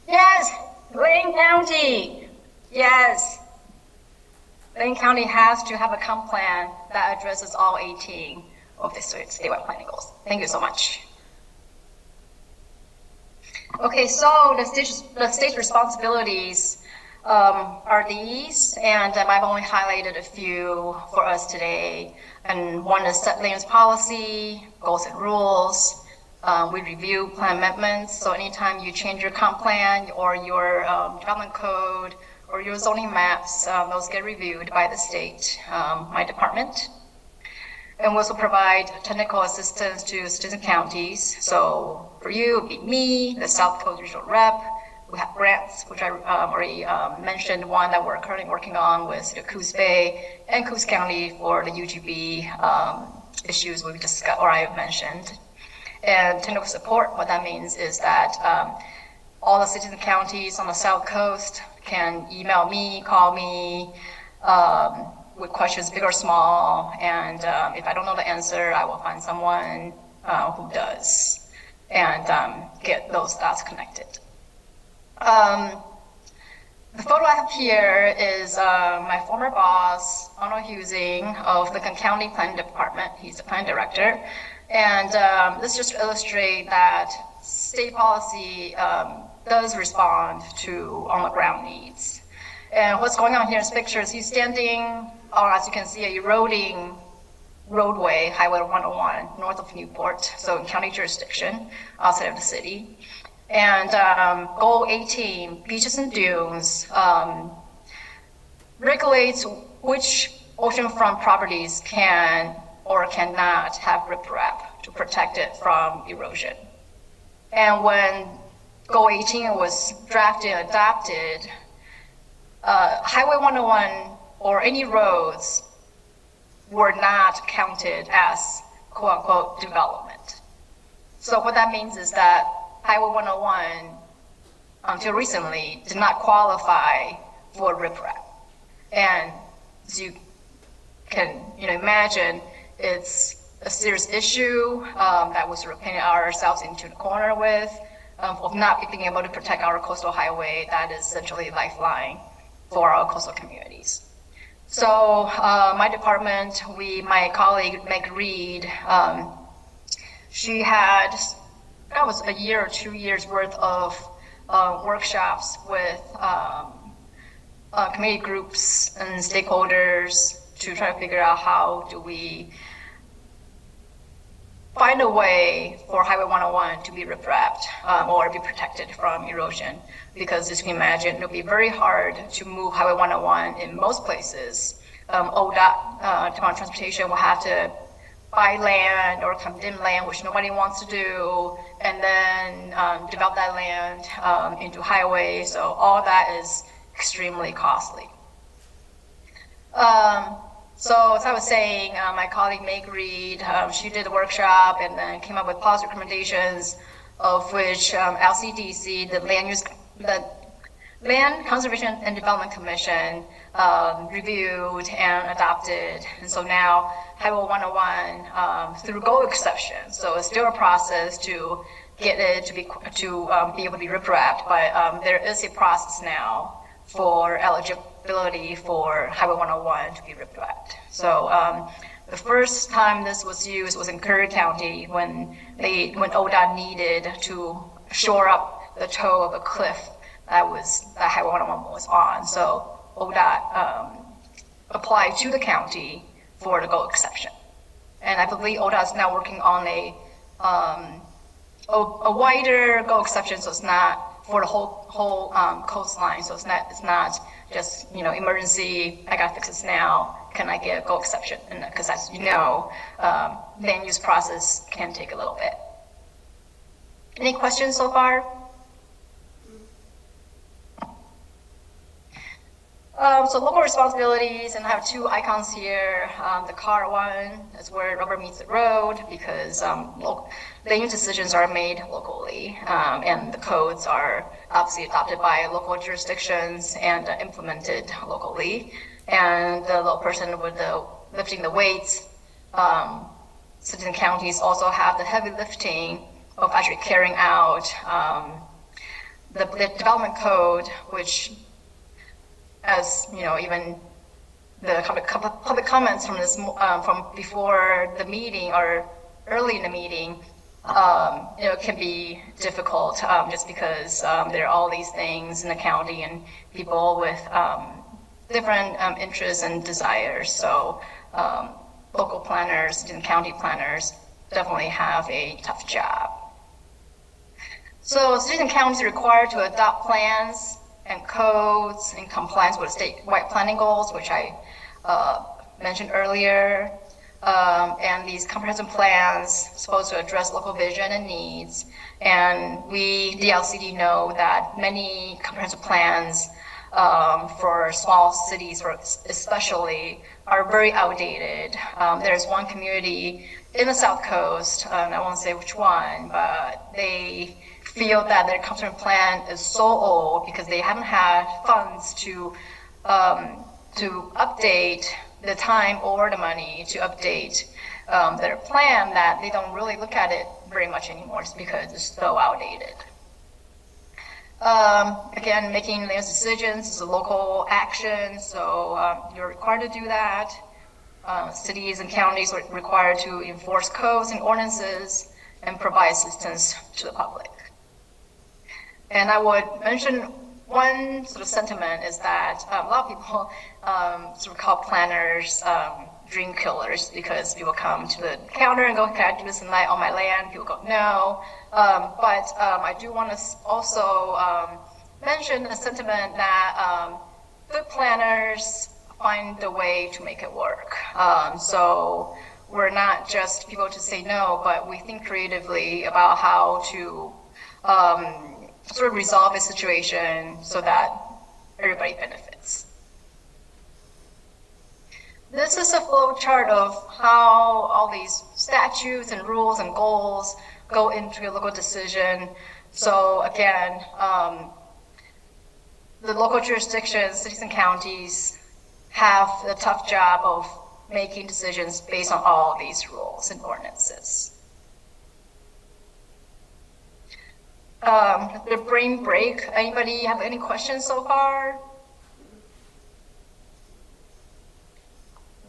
Yes, Lane County. Yes. Lane County has to have a comp plan that addresses all 18 of the statewide planning goals. Thank you so much. Okay, so the state's responsibilities are these, and I've only highlighted a few for us today. And one is set land use policy, goals and rules. We review plan amendments, so anytime you change your comp plan or your development code or your zoning maps, those get reviewed by the state, my department. And we also provide technical assistance to cities and counties. So for you, it'd be me, the South Coast Regional Rep. We have grants, which I already mentioned, one that we're currently working on with the Coos Bay and Coos County for the UGB issues we've discussed, or I mentioned. And technical support, what that means is that all the cities and counties on the South Coast can email me, call me with questions big or small, and if I don't know the answer, I will find someone who does, and get those dots connected. The photo I have here is my former boss, Arnold Husing of the County Planning Department. He's the planning director. And this just illustrates that state policy does respond to on-the-ground needs. And what's going on here in this picture is he's standing on, as you can see, a eroding roadway, Highway 101, north of Newport, so in county jurisdiction, outside of the city. And Goal 18, beaches and dunes, regulates which oceanfront properties can or cannot have riprap to protect it from erosion. And when Goal 18 was drafted and adopted, Highway 101 or any roads were not counted as quote-unquote development. So what that means is that Highway 101, until recently, did not qualify for riprap. And as you can imagine, it's a serious issue that we're sort of painting ourselves into the corner with, of not being able to protect our coastal highway that is essentially a lifeline for our coastal communities. So my department, my colleague Meg Reed, she had, that was a year or 2 years worth of workshops with community groups and stakeholders to try to figure out how do we find a way for Highway 101 to be riprapped or be protected from erosion. Because as you can imagine, it'll be very hard to move Highway 101 in most places. ODOT, Department of Transportation, will have to buy land or condemn land, which nobody wants to do, and then develop that land into highways. So all that is extremely costly. So as I was saying, my colleague Meg Reed, she did a workshop and then came up with policy recommendations, of which LCDC, the Land Conservation and Development Commission, reviewed and adopted. And so now Highway 101 through goal exception. So it's still a process to get it to be able to be rip-wrapped, but there is a process now for eligibility for Highway 101 to be rip-wrapped. So the first time this was used was in Curry County when ODOT needed to shore up the toe of a cliff that Highway 101 was on. So ODOT applied to the county for the goal exception. And I believe ODOT is now working on a wider goal exception, so it's not for the whole coastline. So it's not just emergency. I gotta fix this now. Can I get a goal exception? And because as you know, land use process can take a little bit. Any questions so far? So local responsibilities, and I have two icons here. The car one is where rubber meets the road because land use decisions are made locally, and the codes are obviously adopted by local jurisdictions and implemented locally. And the little person with the lifting the weights, cities and counties also have the heavy lifting of actually carrying out the development code, which, as you know, even the public comments from this from before the meeting or early in the meeting, can be difficult just because there are all these things in the county and people with different interests and desires. So local planners and county planners definitely have a tough job. So cities and counties are required to adopt plans and codes in compliance with statewide planning goals, which I mentioned earlier. And these comprehensive plans supposed to address local vision and needs. And we, DLCD, know that many comprehensive plans for small cities, especially, are very outdated. There's one community in the South Coast, and I won't say which one, but they feel that their comprehensive plan is so old because they haven't had funds to update the time or the money to update their plan, that they don't really look at it very much anymore just because it's so outdated. Again, making land decisions is a local action, so you're required to do that. Cities and counties are required to enforce codes and ordinances and provide assistance to the public. And I would mention one sort of sentiment is that a lot of people sort of call planners dream killers because people come to the counter and go, can I do this tonight on my land? People go, no. But I do want to also mention a sentiment that good planners find a way to make it work. So we're not just people to say no, but we think creatively about how to sort of resolve a situation so that everybody benefits. This is a flow chart of how all these statutes and rules and goals go into a local decision. So again, the local jurisdictions, cities and counties, have the tough job of making decisions based on all of these rules and ordinances. The brain break. Anybody have any questions so far?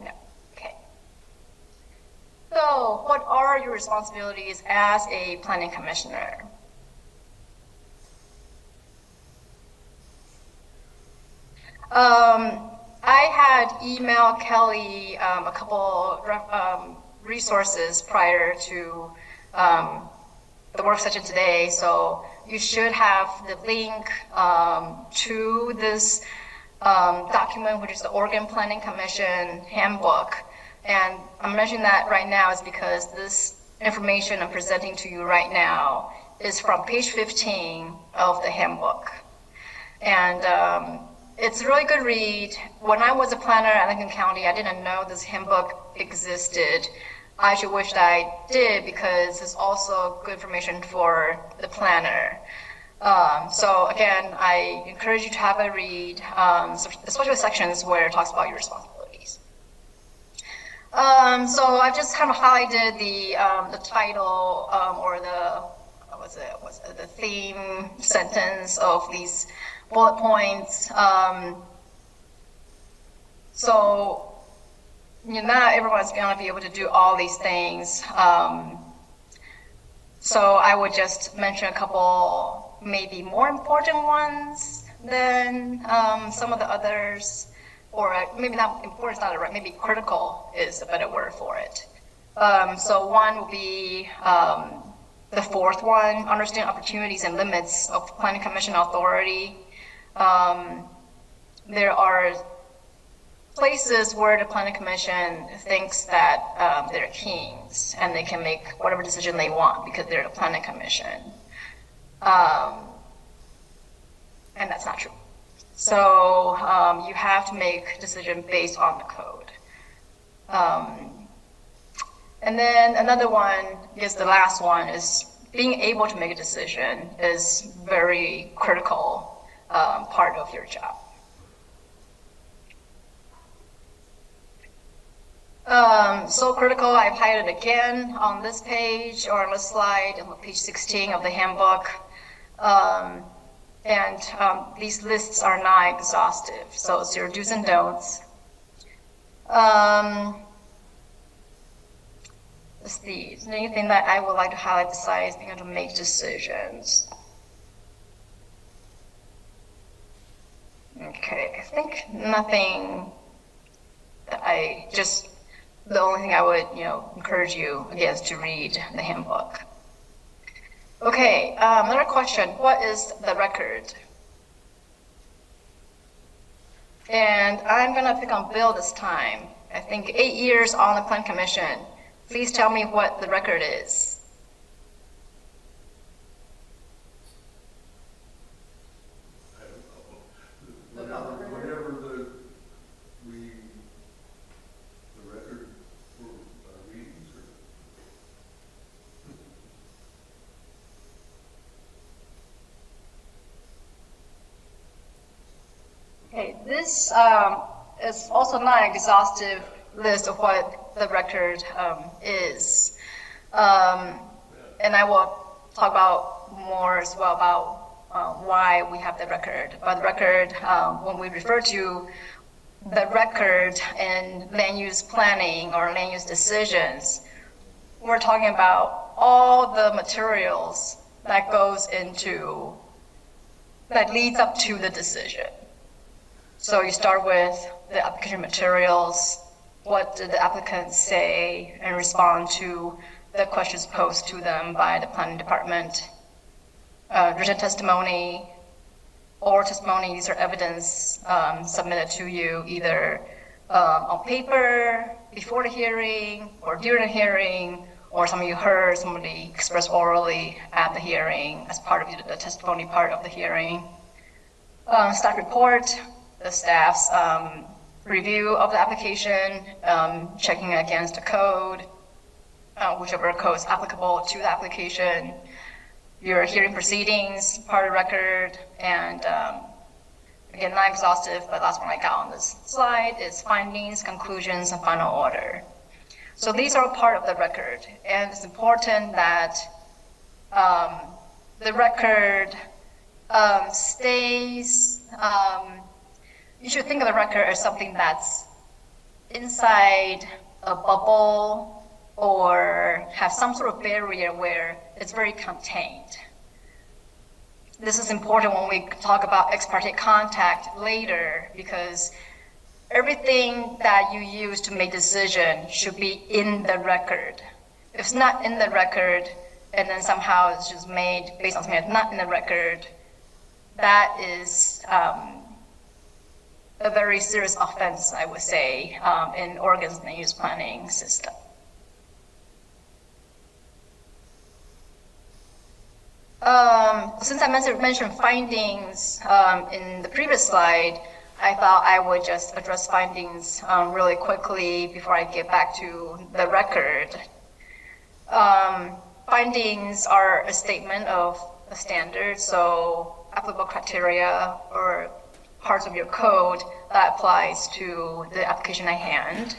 No. Okay. So, what are your responsibilities as a planning commissioner? I had emailed Kelly a couple resources prior to the work session today, so you should have the link to this document, which is the Oregon Planning Commission Handbook. And I'm mentioning that right now is because this information I'm presenting to you right now is from page 15 of the handbook. And it's a really good read. When I was a planner at Lincoln County, I didn't know this handbook existed. I actually wish that I did because it's also good information for the planner. So again, I encourage you to have a read, especially the sections where it talks about your responsibilities. So I've just kind of highlighted the title or the theme sentence of these bullet points. So not everyone's going to be able to do all these things. So I would just mention a couple maybe more important ones than some of the others, or maybe not important is not right, maybe critical is a better word for it. So one would be the fourth one, understand opportunities and limits of Planning Commission authority. There are places where the Planning Commission thinks that they're kings and they can make whatever decision they want because they're the Planning Commission. And that's not true. So you have to make a decision based on the code. And then another one, I guess the last one, is being able to make a decision is very critical part of your job. So critical, I've highlighted again on this page or on this slide, on page 16 of the handbook. These lists are not exhaustive, so it's your do's and don'ts. Let's see, is there anything that I would like to highlight besides being able to make decisions? Okay, I think nothing that the only thing I would, encourage you again is to read the handbook. Okay, another question, what is the record? And I'm gonna pick on Bill this time. I think 8 years on the Plan Commission. Please tell me what the record is. Whatever the record for meetings or. Okay, this is also not an exhaustive list of what the record is. And I will talk about more as well about why we have the record. But the record, when we refer to the record in land use planning or land use decisions, we're talking about all the materials that leads up to the decision. So you start with the application materials, what did the applicants say and respond to the questions posed to them by the planning department, written testimony, oral testimony, these are evidence submitted to you either on paper, before the hearing, or during the hearing, or some of you heard somebody express orally at the hearing as part of the testimony part of the hearing. Staff report, the staff's review of the application, checking against the code, whichever code is applicable to the application, your hearing proceedings, part of the record, and again, not exhaustive, but last one I got on this slide is findings, conclusions, and final order. So these are part of the record, and it's important that the record stays. You should think of the record as something that's inside a bubble or have some sort of barrier where it's very contained. This is important when we talk about ex parte contact later, because everything that you use to make decision should be in the record. If it's not in the record, and then somehow it's just made based on something that's not in the record, that is a very serious offense, I would say, in Oregon's land use planning system. Since I mentioned findings in the previous slide, I thought I would just address findings really quickly before I get back to the record. Findings are a statement of a standard, so applicable criteria or parts of your code that applies to the application at hand.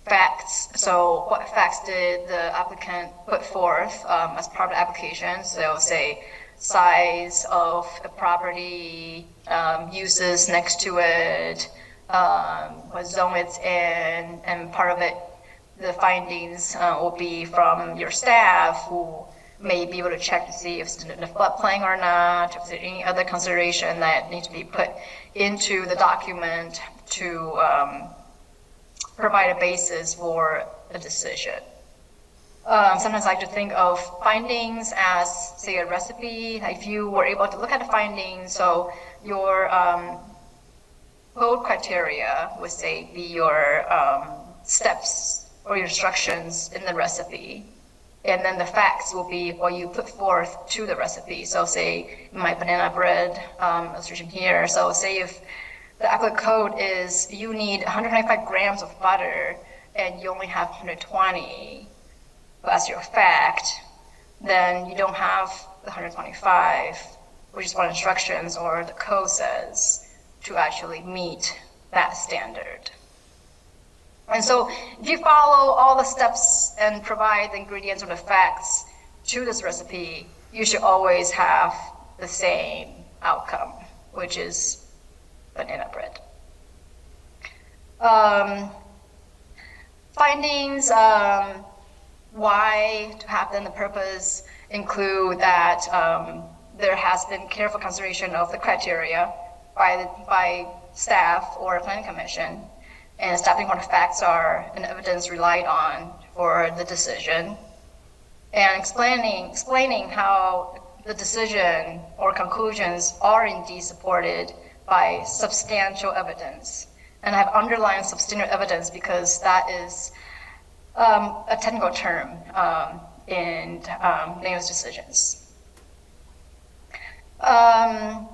Facts, so what facts did the applicant put forth as part of the application? So say size of a property, uses next to it, what zone it's in, and part of it, the findings will be from your staff who may be able to check to see if it's in the floodplain or not, if there's any other consideration that needs to be put into the document to provide a basis for a decision. Sometimes I like to think of findings as, say, a recipe. If you were able to look at the findings, so your code criteria would say be your steps or your instructions in the recipe. And then the facts will be what you put forth to the recipe. So say my banana bread illustration here. So say if the applicant code is you need 125 grams of butter and you only have 120, but as your fact, then you don't have the 125, which is what instructions or the code says to actually meet that standard. And so if you follow all the steps and provide the ingredients or the facts to this recipe, you should always have the same outcome, which is banana bread. Findings, why to have them, the purpose include that there has been careful consideration of the criteria by staff or planning commission, and establishing what the facts are and evidence relied on for the decision, and explaining how the decision or conclusions are indeed supported by substantial evidence. And I have underlined substantial evidence because that is a technical term in NAO's decisions. And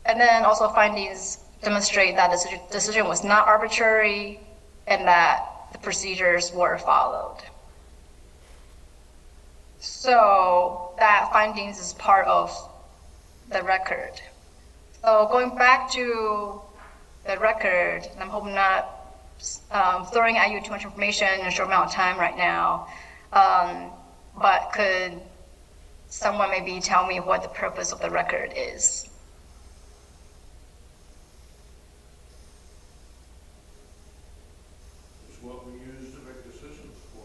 then also findings demonstrate that the decision was not arbitrary and that the procedures were followed. So that findings is part of the record. So going back to the record, I'm hoping not throwing at you too much information in a short amount of time right now, but could someone maybe tell me what the purpose of the record is? It's what we use to make decisions for.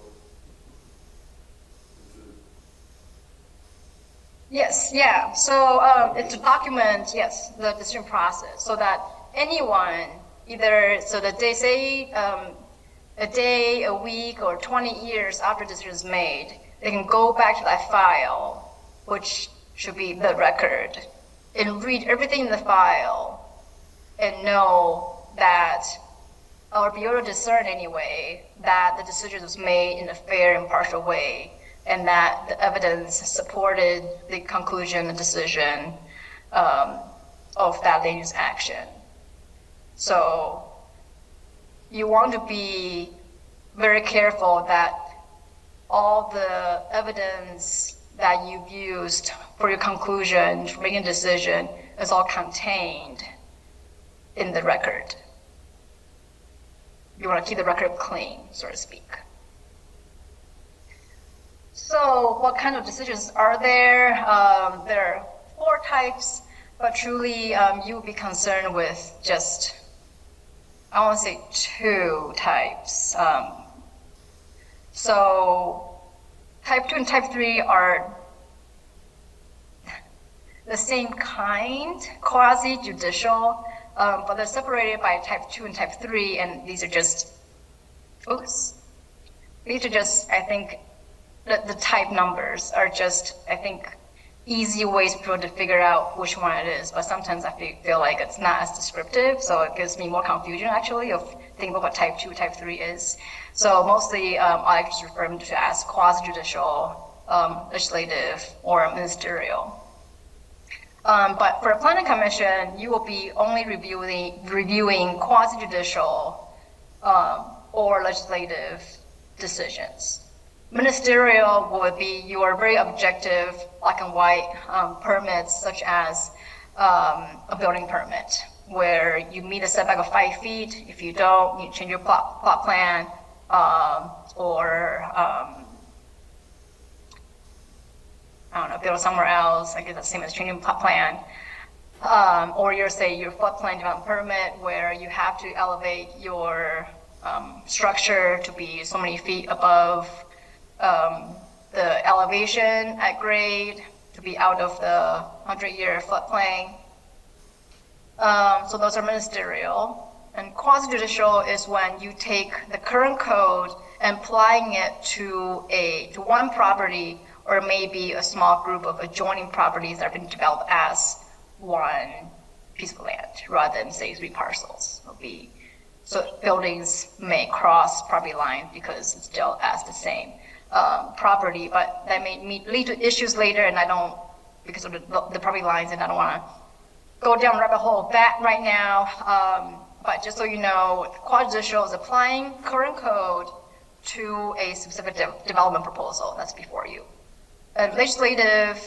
Yes, yeah. So it's to document, yes, the decision process so that anyone, either, so that they say a day, a week, or 20 years after the decision is made, they can go back to that file, which should be the record, and read everything in the file and know that, or be able to discern anyway, that the decision was made in a fair, impartial way, and that the evidence supported the conclusion, the decision of that land use action. So you want to be very careful that all the evidence that you've used for your conclusion, for making a decision, is all contained in the record. You want to keep the record clean, so to speak. So what kind of decisions are there? There are 4 types, but truly you will be concerned with just, I want to say 2 types. So type 2 and type 3 are the same kind, quasi-judicial, but they're separated by type 2 and type 3, and these are just, these are just, I think, the type numbers are just, I think, easy ways for people to figure out which one it is, but sometimes I feel like it's not as descriptive, so it gives me more confusion actually of thinking about what type 2, type 3 is. So mostly I just refer them to as quasi-judicial, legislative, or ministerial. But for a planning commission, you will be only reviewing quasi-judicial or legislative decisions. Ministerial would be your very objective, black and white permits, such as a building permit, where you meet a setback of 5 feet. If you don't, you change your plot plan, or I don't know, build somewhere else. I guess that's the same as changing plot plan. Or your floodplain development permit, where you have to elevate your structure to be so many feet above the elevation at grade, to be out of the 100-year floodplain. So those are ministerial. And quasi-judicial is when you take the current code and applying it to one property, or maybe a small group of adjoining properties that have been developed as one piece of land, rather than say 3 parcels. So buildings may cross property lines because it's still as the same property, but that may lead to issues later, and I don't, because of the property lines, and I don't want to go down the rabbit hole of that right now. But just so you know, quasi-judicial is applying current code to a specific development proposal that's before you. And legislative,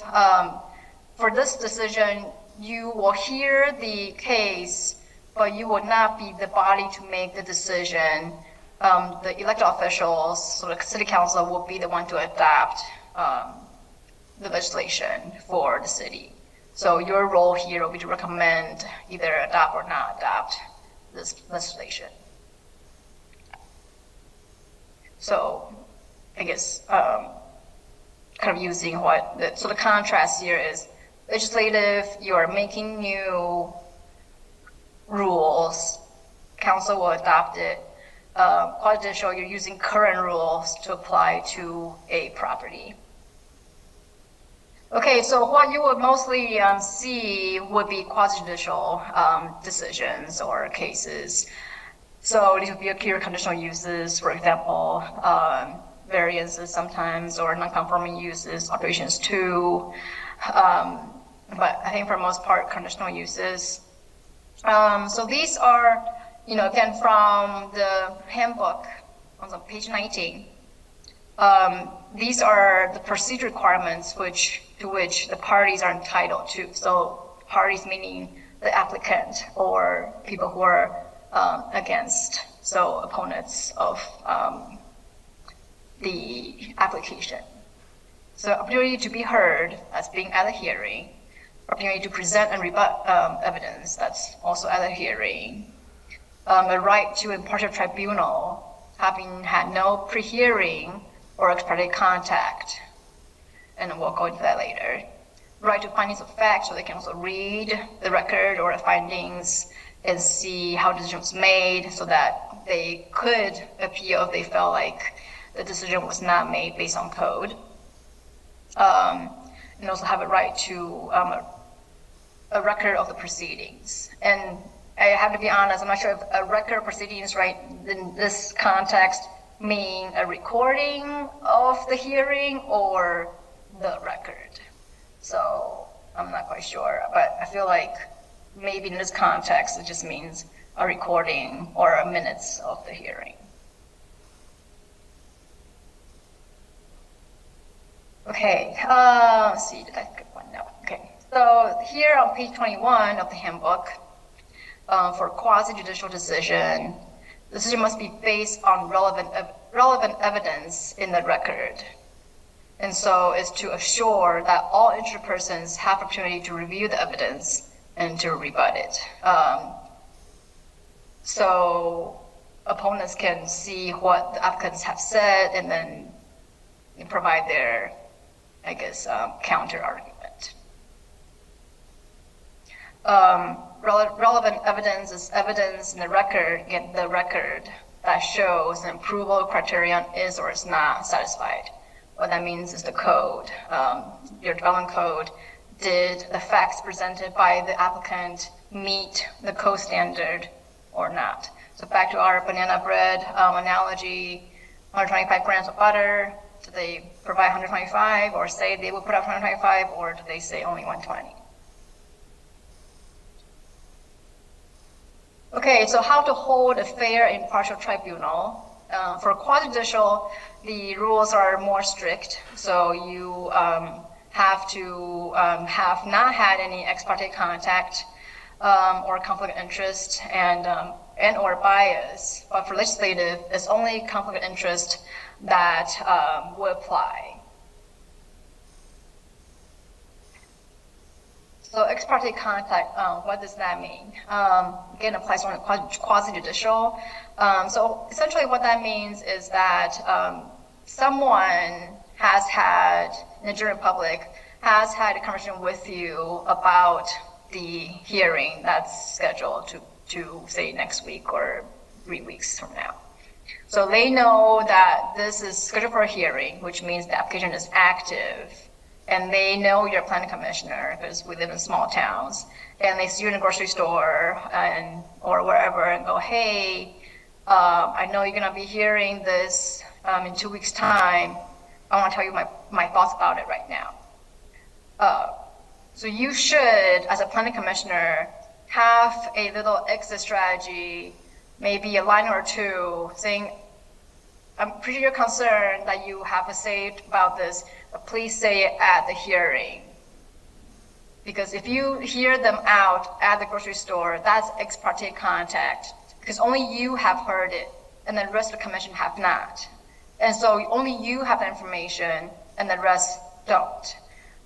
for this decision, you will hear the case, but you will not be the body to make the decision. The elected officials, so the city council, will be the one to adopt the legislation for the city. So your role here will be to recommend either adopt or not adopt this legislation. So I guess kind of using so the contrast here is legislative, you are making new rules, council will adopt it. Quasi-judicial, you're using current rules to apply to a property. Okay, so what you would mostly see would be quasi-judicial decisions or cases. So these would be clear conditional uses, for example, variances sometimes, or non-conforming uses, alterations too. But I think for the most part, conditional uses. So these are, again, from the handbook on page 19. These are the procedure requirements to which the parties are entitled to. So parties meaning the applicant or people who are against, so opponents of the application. So opportunity to be heard, that's being at a hearing. Opportunity to present and rebut evidence, that's also at a hearing. A right to impartial tribunal, having had no pre-hearing or ex parte contact, and we'll go into that later. Right to findings of fact, so they can also read the record or the findings and see how the decision was made, so that they could appeal if they felt like the decision was not made based on code. And also have a right to a record of the proceedings. And I have to be honest, I'm not sure if a record of proceedings, right, in this context, mean a recording of the hearing or the record. So I'm not quite sure, but I feel like maybe in this context, it just means a recording or a minutes of the hearing. Okay, let's see, did I get one? No, okay. So here on page 21 of the handbook, for quasi-judicial decision, the decision must be based on relevant evidence in the record. And so is to assure that all interested persons have opportunity to review the evidence and to rebut it. So opponents can see what the applicants have said and then provide their, I guess, counter argument. Relevant evidence is evidence in the record, that shows an approval criterion is or is not satisfied. What that means is the code, your development code. Did the facts presented by the applicant meet the code standard or not? So back to our banana bread analogy, 125 grams of butter. Do they provide 125 or say they will put up 125, or do they say only 120? Okay, so how to hold a fair and impartial tribunal. For quasi-judicial, the rules are more strict, so you have to have not had any ex parte contact or conflict of interest and or bias. But for legislative, it's only conflict of interest that will apply. So ex parte contact, what does that mean? Again, applies on quasi-judicial. So essentially what that means is that someone has had, in the general public, has had a conversation with you about the hearing that's scheduled to say next week or 3 weeks from now. So they know that this is scheduled for a hearing, which means the application is active. And they know you're a planning commissioner because we live in small towns, and they see you in a grocery store or wherever and go, hey, I know you're gonna be hearing this in 2 weeks' time. I wanna tell you my thoughts about it right now. So you should, as a planning commissioner, have a little exit strategy, maybe a line or two saying, I'm pretty concerned that you have a say about this, but please say it at the hearing. Because if you hear them out at the grocery store, that's ex parte contact, because only you have heard it, and the rest of the commission have not. And so only you have the information, and the rest don't.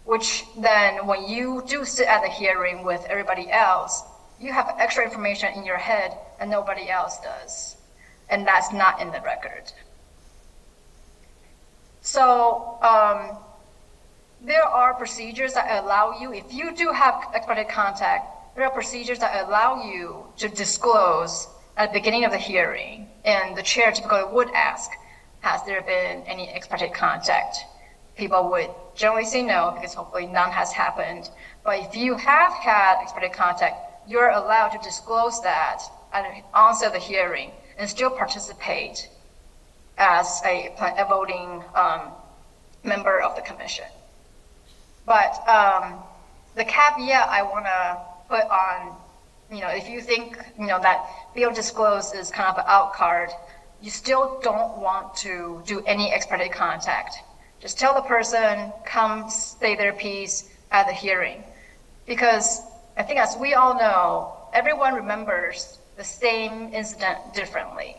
Which then, when you do sit at the hearing with everybody else, you have extra information in your head, and nobody else does. And that's not in the record. So there are procedures that allow you, if you do have ex parte contact, there are procedures that allow you to disclose at the beginning of the hearing. And the chair typically would ask, has there been any ex parte contact? People would generally say no, because hopefully none has happened. But if you have had ex parte contact, you're allowed to disclose that at the onset of the hearing and still participate as a voting member of the commission. But the caveat I want to put on, if you think, that being able to disclose is kind of an out card, you still don't want to do any ex parte contact. Just tell the person, come say their piece at the hearing. Because I think, as we all know, everyone remembers the same incident differently.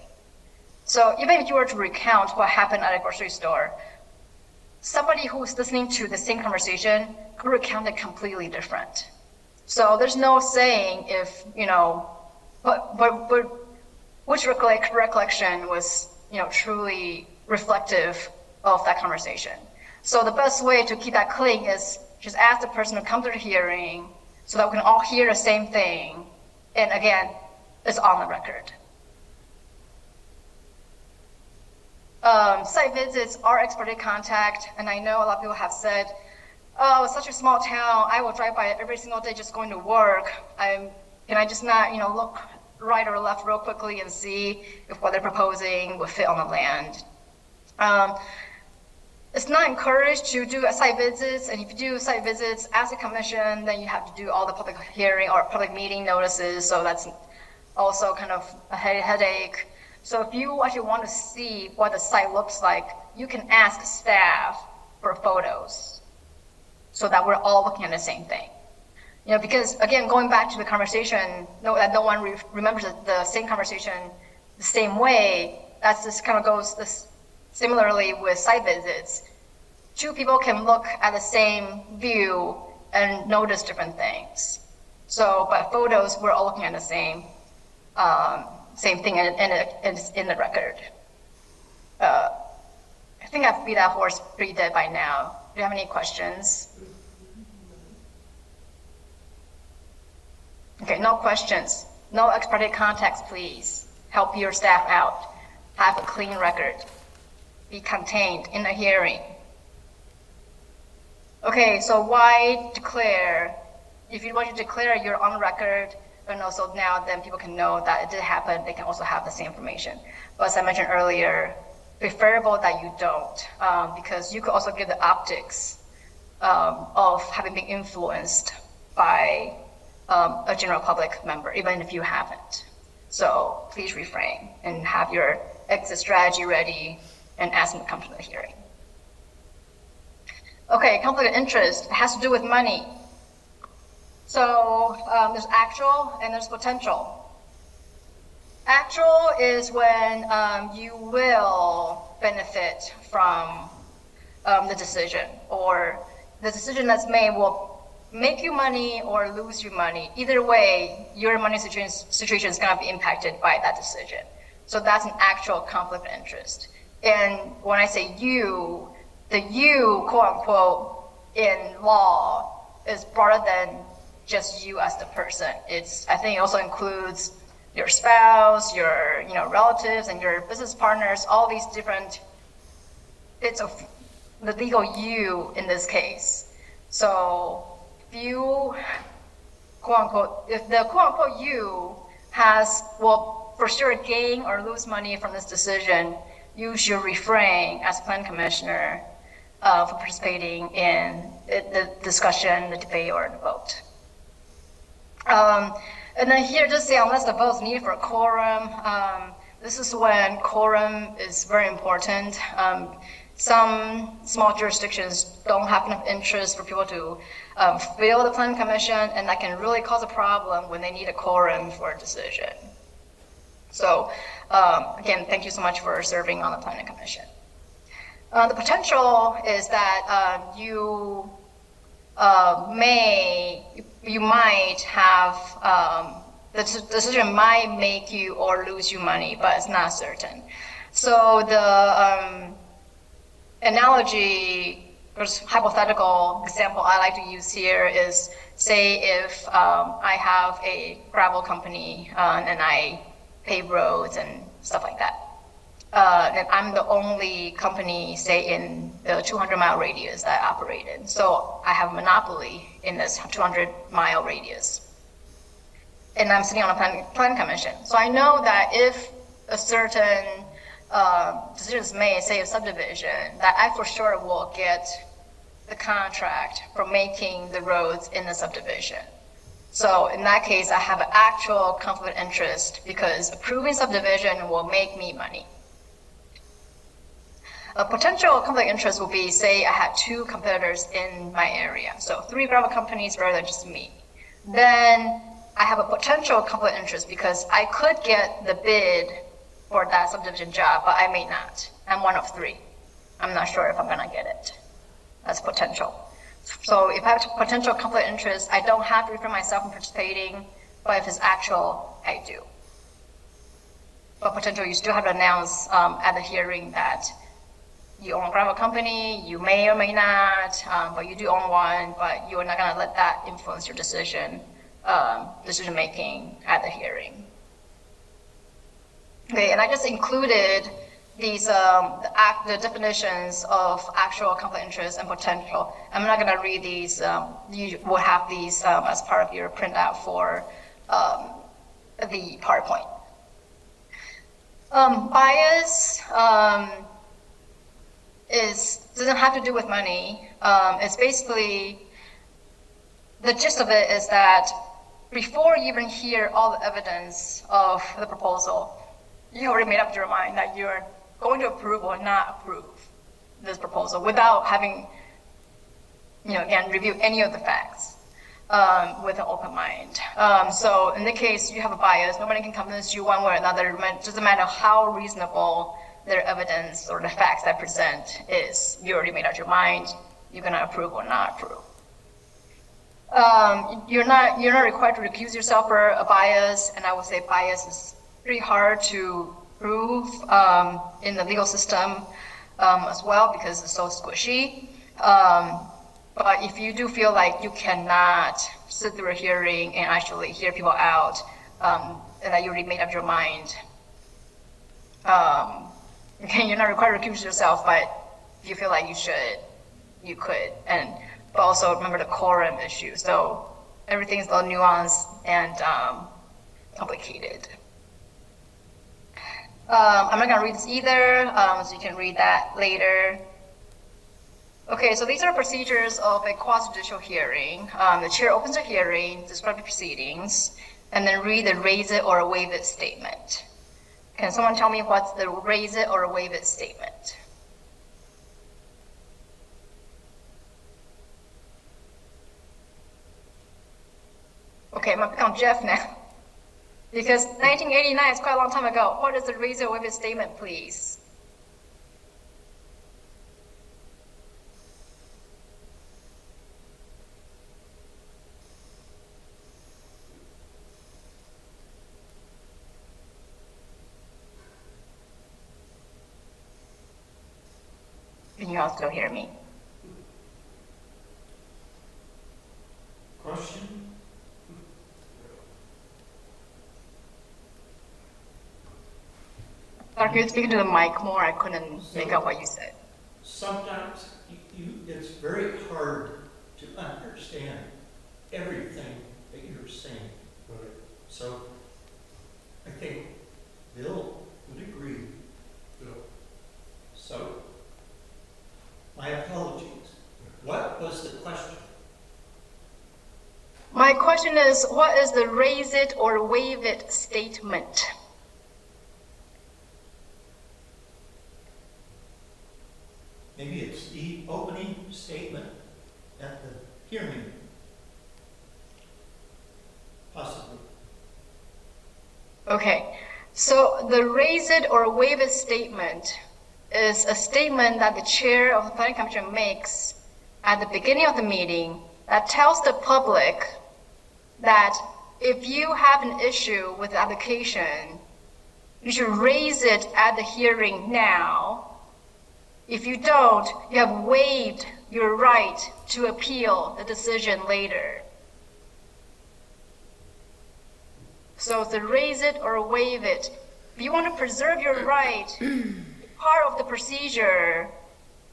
So even if you were to recount what happened at a grocery store, somebody who's listening to the same conversation could recount it completely different. So there's no saying if, which recollection was, truly reflective of that conversation. So the best way to keep that clean is just ask the person to come to the hearing so that we can all hear the same thing. And again, it's on the record. Site visits are ex parte contact, and I know a lot of people have said, oh, it's such a small town, I will drive by it every single day just going to work. Can I just not, look right or left real quickly and see if what they're proposing would fit on the land? It's not encouraged to do site visits, and if you do site visits as a commission, then you have to do all the public hearing or public meeting notices, so that's also kind of a headache. So if you actually want to see what the site looks like, you can ask staff for photos so that we're all looking at the same thing. Because again, going back to the conversation, that no one remembers the same conversation the same way, that's just kind of goes this. Similarly with site visits, two people can look at the same view and notice different things. So, but photos, we're all looking at the same thing, and it's in the record. I think I've beat that horse pretty dead by now. Do you have any questions? Okay, no questions. No ex parte contacts, please. Help your staff out. Have a clean record. Be contained in the hearing. Okay, so why declare? If you want to declare, you're on record, and also now then people can know that it did happen, they can also have the same information. But as I mentioned earlier, preferable that you don't, because you could also get the optics of having been influenced by a general public member, even if you haven't. So please refrain and have your exit strategy ready and ask them to come to the hearing. Okay, conflict of interest has to do with money. So there's actual and there's potential. Actual is when you will benefit from the decision, or the decision that's made will make you money or lose you money. Either way, your money situation is going to be impacted by that decision. So that's an actual conflict of interest. And when I say you, the you, quote unquote, in law is broader than just you as the person. I think it also includes your spouse, your relatives, and your business partners, all these different bits of the legal you in this case. So if you, quote unquote, if the quote unquote you will for sure gain or lose money from this decision, you should refrain as plan commissioner for participating in the discussion, the debate, or the vote. And then here, just say unless the vote is needed for a quorum, this is when quorum is very important. Some small jurisdictions don't have enough interest for people to fill the plan commission, and that can really cause a problem when they need a quorum for a decision. So again, thank you so much for serving on the planning commission. The potential is that you might have, the decision might make you or lose you money, but it's not certain. So the analogy or hypothetical example I like to use here is, say if I have a gravel company and I pave roads and stuff like that. And I'm the only company, say, in the 200-mile radius that I operate in. So I have a monopoly in this 200-mile radius. And I'm sitting on a plan commission. So I know that if a certain decision is made, say a subdivision, that I for sure will get the contract for making the roads in the subdivision. So in that case, I have an actual conflict of interest because approving subdivision will make me money. A potential conflict of interest would be, say I had 2 competitors in my area, so 3 gravel companies rather than just me. Then I have a potential conflict of interest because I could get the bid for that subdivision job, but I may not. I'm one of 3. I'm not sure if I'm gonna get it. That's potential. So if I have potential conflict of interest, I don't have to refer myself from participating, but if it's actual, I do. But potential, you still have to announce at the hearing that you own a gravel company, you may or may not, but you do own one, but you're not gonna let that influence your decision making at the hearing. Okay, and I just included these the definitions of actual conflict of interest and potential. I'm not gonna read these. You will have these as part of your printout for the PowerPoint. Bias doesn't have to do with money. It's basically, the gist of it is that before you even hear all the evidence of the proposal, you already made up your mind that you're going to approve or not approve this proposal without having, again, review any of the facts with an open mind. So in the case you have a bias, nobody can convince you one way or another. It doesn't matter how reasonable their evidence or the facts that present is. You already made up your mind. You're gonna approve or not approve. You're not required to recuse yourself for a bias, and I would say bias is pretty hard to prove in the legal system as well because it's so squishy. But if you do feel like you cannot sit through a hearing and actually hear people out, and that you already made up your mind, okay, you're not required to recuse yourself, but if you feel like you should, you could. But also remember the quorum issue. So everything is a little nuanced and complicated. I'm not gonna read this either, so you can read that later. Okay, so these are procedures of a quasi-judicial hearing. The chair opens a hearing, describes the proceedings, and then read the raise it or waive it statement. Can someone tell me what's the raise it or waive it statement? Okay, I'm gonna pick on Jeff now. Because 1989 is quite a long time ago. What is the raise it or waive it statement, please? Can you all still hear me? Question? Dr. You're speaking to the mic more. I couldn't make out what you said. Sometimes it's very hard to understand everything that you're saying. Right. So I think Bill would agree. Yeah. So my apologies. What was the question? My question is, what is the raise it or waive it statement? Maybe it's the opening statement at the hearing. Possibly. Okay, so the raise it or waive it statement is a statement that the chair of the planning commission makes at the beginning of the meeting that tells the public that if you have an issue with the application, you should raise it at the hearing now. If you don't, you have waived your right to appeal the decision later. So it's a raise it or waive it. If you want to preserve your right, part of the procedure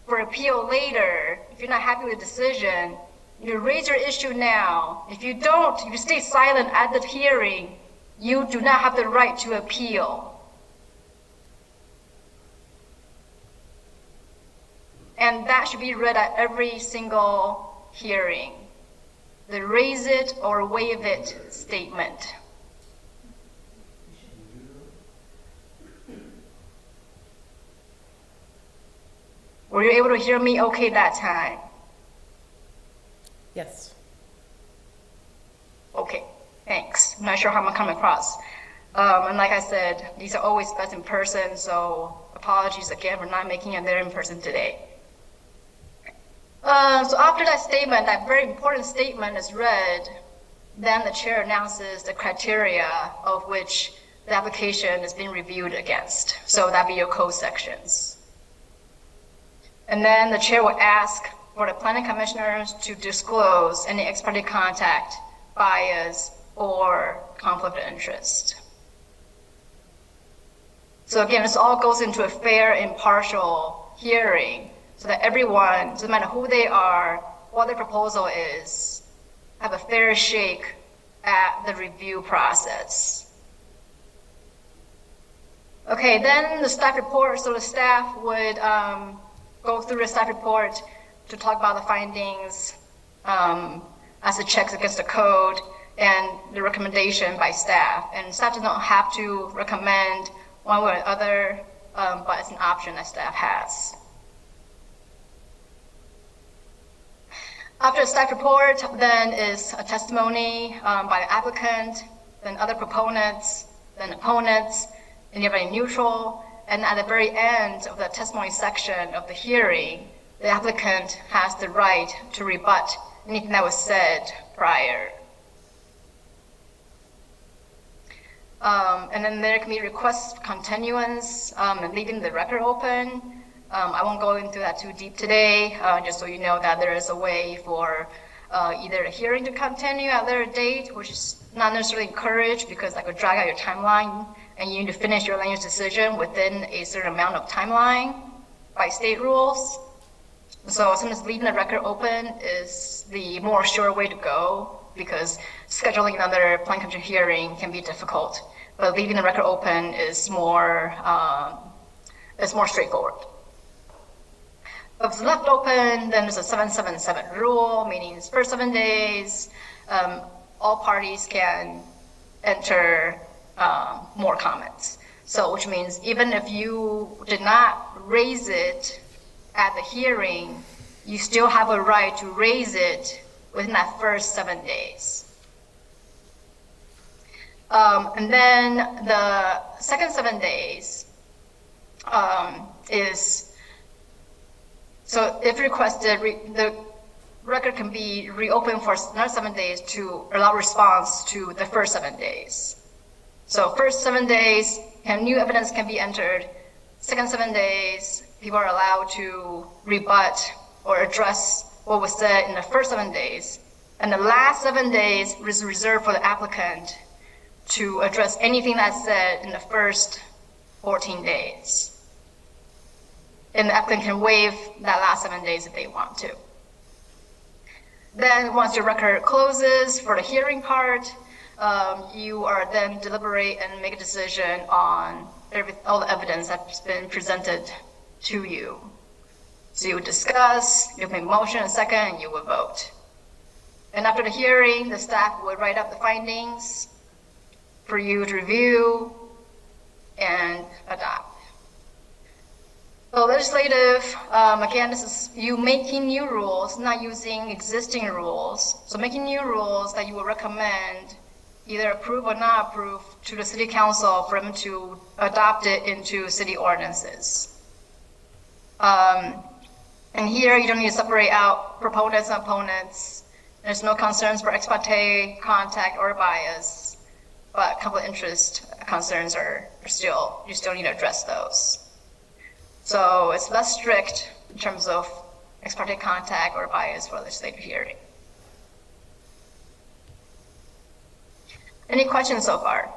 for appeal later, if you're not happy with the decision, you raise your issue now. If you don't, if you stay silent at the hearing, you do not have the right to appeal. And that should be read at every single hearing. The raise it or waive it statement. Were you able to hear me okay that time? Yes. Okay, thanks. I'm not sure how I'm coming across. And like I said, these are always best in person, so apologies again for not making it there in person today. So after that statement, that very important statement is read, then the chair announces the criteria of which the application is being reviewed against. So that'd be your code sections. And then the chair will ask for the planning commissioners to disclose any ex parte contact, bias, or conflict of interest. So again, this all goes into a fair, impartial hearing so that everyone, doesn't matter who they are, what their proposal is, have a fair shake at the review process. Okay, then the staff report. So the staff would go through the staff report to talk about the findings as it checks against the code and the recommendation by staff. And staff does not have to recommend one way or the other, but it's an option that staff has. After the staff report, then is a testimony by the applicant, then other proponents, then opponents, anybody neutral. And at the very end of the testimony section of the hearing, the applicant has the right to rebut anything that was said prior. And then there can be requests for continuance and leaving the record open. I won't go into that too deep today, just so you know that there is a way for either the hearing to continue at a later date, which is not necessarily encouraged because that could drag out your timeline, and you need to finish your land use decision within a certain amount of timeline by state rules. So sometimes leaving the record open is the more sure way to go because scheduling another planning commission hearing can be difficult, but leaving the record open is more straightforward. If it's left open, then there's a 777 rule, meaning first 7 days, all parties can enter more comments. So which means even if you did not raise it at the hearing, you still have a right to raise it within that first 7 days. And then the second 7 days is, so if requested, the record can be reopened for another 7 days to allow response to the first 7 days. So first 7 days, new evidence can be entered. Second 7 days, people are allowed to rebut or address what was said in the first 7 days. And the last 7 days is reserved for the applicant to address anything that's said in the first 14 days. And the applicant can waive that last 7 days if they want to. Then once your record closes for the hearing part, you are then deliberate and make a decision on all the evidence that's been presented to you. So you would discuss, you make a motion, a second, and you would vote. And after the hearing, the staff would write up the findings for you to review and adopt. So legislative, again, this is you making new rules, not using existing rules. So making new rules that you will recommend, either approve or not approve, to the city council for them to adopt it into city ordinances. And here you don't need to separate out proponents and opponents. There's no concerns for ex parte, contact, or bias, but conflict of interest concerns are still, you still need to address those. So it's less strict in terms of ex parte contact or bias for legislative hearing. Any questions so far?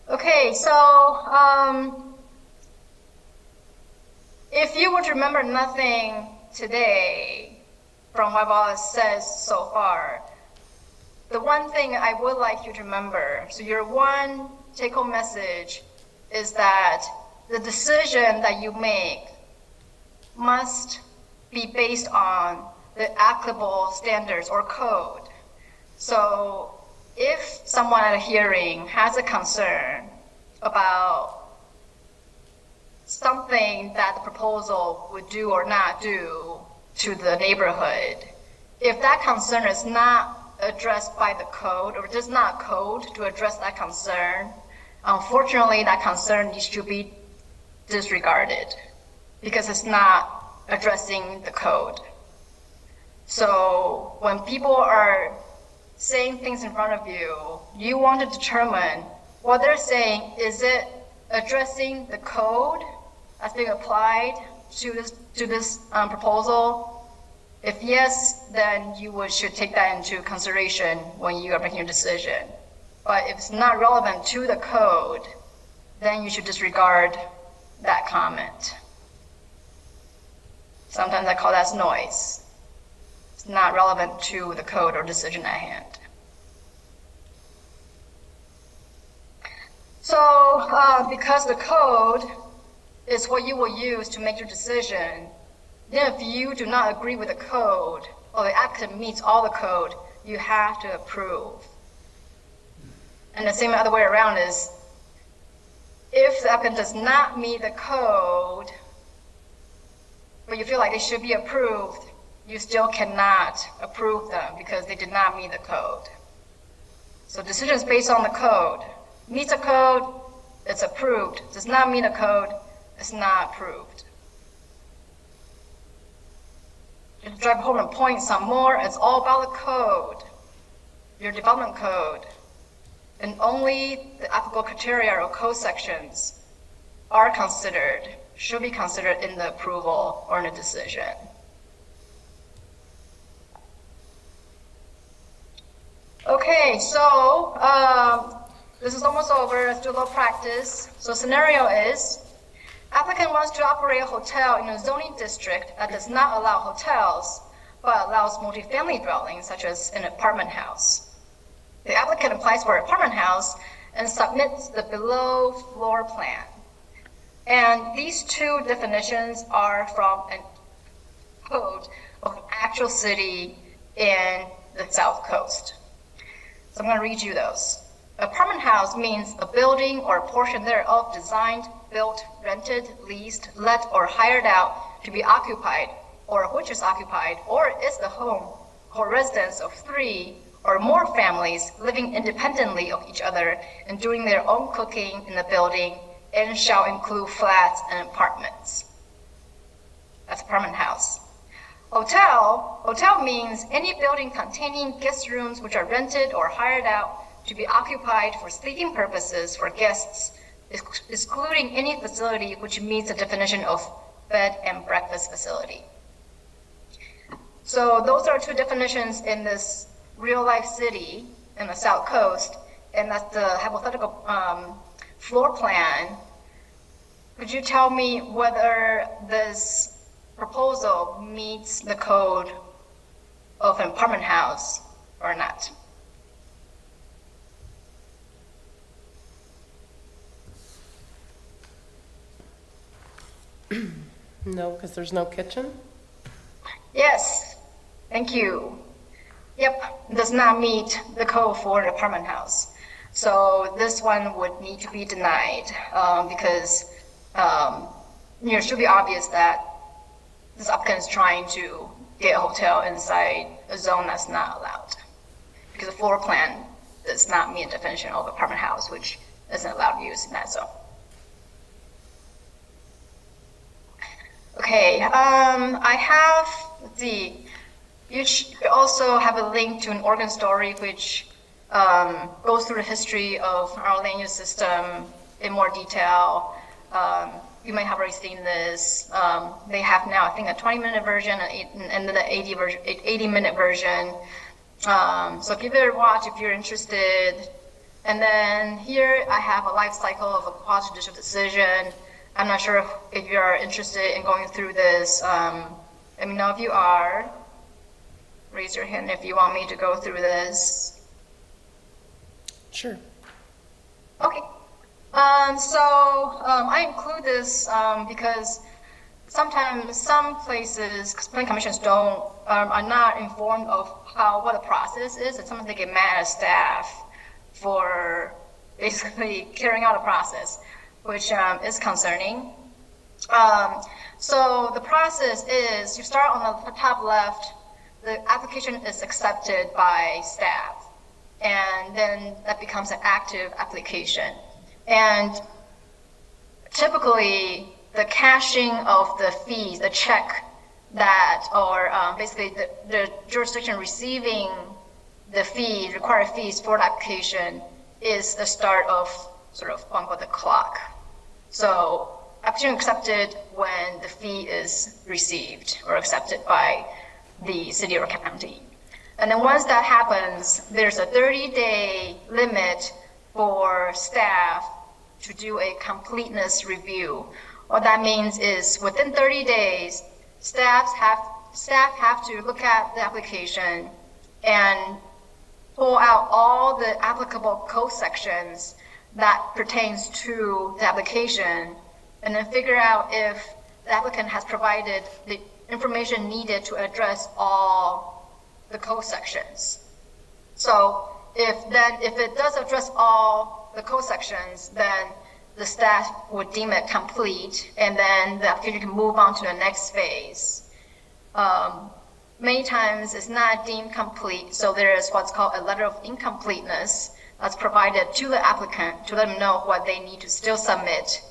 Okay, so if you were to remember nothing today from what Wallace says so far, the one thing I would like you to remember, so your one take-home message is that the decision that you make must be based on the applicable standards or code. So if someone at a hearing has a concern about something that the proposal would do or not do to the neighborhood, if that concern is not addressed by the code or does not code to address that concern, unfortunately that concern needs to be disregarded because it's not addressing the code. So when people are saying things in front of you, you want to determine what they're saying, is it addressing the code that's being applied to this proposal? If yes, then you should take that into consideration when you are making a decision. But if it's not relevant to the code, then you should disregard that comment. Sometimes I call that noise. It's not relevant to the code or decision at hand. So because the code is what you will use to make your decision, then if you do not agree with the code or the applicant meets all the code, you have to approve. And the same other way around is, if the applicant does not meet the code, but you feel like they should be approved, you still cannot approve them because they did not meet the code. So decisions based on the code. Meets the code, it's approved. Does not meet the code, it's not approved. To drive home the point some more, it's all about the code, your development code. And only the applicable criteria or code sections are considered, should be considered in the approval or in the decision. Okay, so this is almost over. Let's do a little practice. So scenario is, applicant wants to operate a hotel in a zoning district that does not allow hotels, but allows multifamily dwellings, such as an apartment house. The applicant applies for an apartment house and submits the below floor plan. And these two definitions are from a code of an actual city in the South Coast. So I'm going to read you those. Apartment house means a building or a portion thereof designed, built, rented, leased, let, or hired out to be occupied, or which is occupied, or is the home or residence of 3 or more families living independently of each other and doing their own cooking in the building, and shall include flats and apartments. That's apartment house. Hotel means any building containing guest rooms which are rented or hired out to be occupied for sleeping purposes for guests, excluding any facility which meets the definition of bed and breakfast facility. So those are 2 definitions in this real life city in the South Coast, and that's the hypothetical floor plan. Could you tell me whether this proposal meets the code of an apartment house or not? No, because there's no kitchen? Yes, thank you. Yep, does not meet the code for an apartment house. So this one would need to be denied because it should be obvious that this applicant is trying to get a hotel inside a zone that's not allowed, because the floor plan does not meet the definition of apartment house, which isn't allowed use in that zone. Okay, I have, let's see, you also have a link to an Oregon story which goes through the history of our land use system in more detail. You might have already seen this. They have now, I think, a 20-minute version and then the 80-minute version. So give it a watch if you're interested. And then here I have a life cycle of a quasi-judicial decision. I'm not sure if you're interested in going through this. Let me know if you are. Raise your hand if you want me to go through this. Sure. Okay. I include this because sometimes some places, planning commissions are not informed of what the process is, and sometimes they get mad at staff for basically carrying out a process, which is concerning. So the process is, you start on the top left, the application is accepted by staff, and then that becomes an active application. And typically, the cashing of the fees, the check that, or basically the jurisdiction receiving the fees, required fees for the application, is the start of sort of the clock. So application accepted when the fee is received or accepted by the city or county. And then once that happens, there's a 30-day limit for staff to do a completeness review. What that means is within 30 days, staff have to look at the application and pull out all the applicable code sections that pertains to the application, and then figure out if the applicant has provided the information needed to address all the code sections. So if it does address all the code sections, then the staff would deem it complete, and then the application can move on to the next phase. Many times it's not deemed complete, so there is what's called a letter of incompleteness that's provided to the applicant to let them know what they need to still submit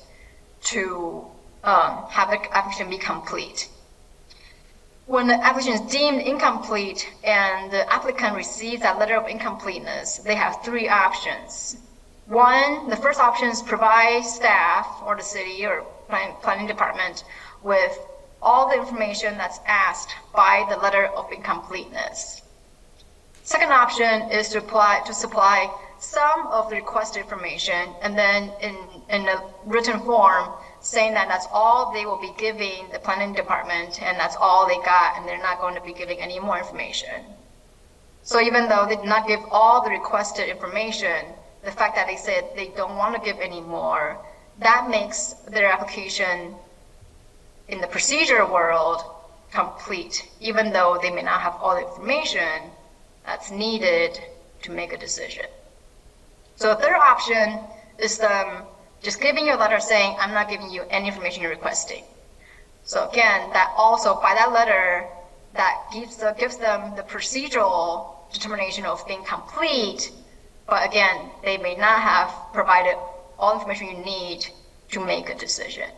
to have the application be complete. When the application is deemed incomplete and the applicant receives that letter of incompleteness, they have 3 options. One, the first option is provide staff or the city or planning department with all the information that's asked by the letter of incompleteness. Second option is to supply some of the requested information, and then in a written form saying that that's all they will be giving the planning department and that's all they got, and they're not going to be giving any more information. So even though they did not give all the requested information, the fact that they said they don't want to give any more, that makes their application in the procedure world complete, even though they may not have all the information that's needed to make a decision. So the third option is them just giving you a letter saying, I'm not giving you any information you're requesting. So again, that also, by that letter, that gives them the procedural determination of being complete, but again, they may not have provided all the information you need to make a decision.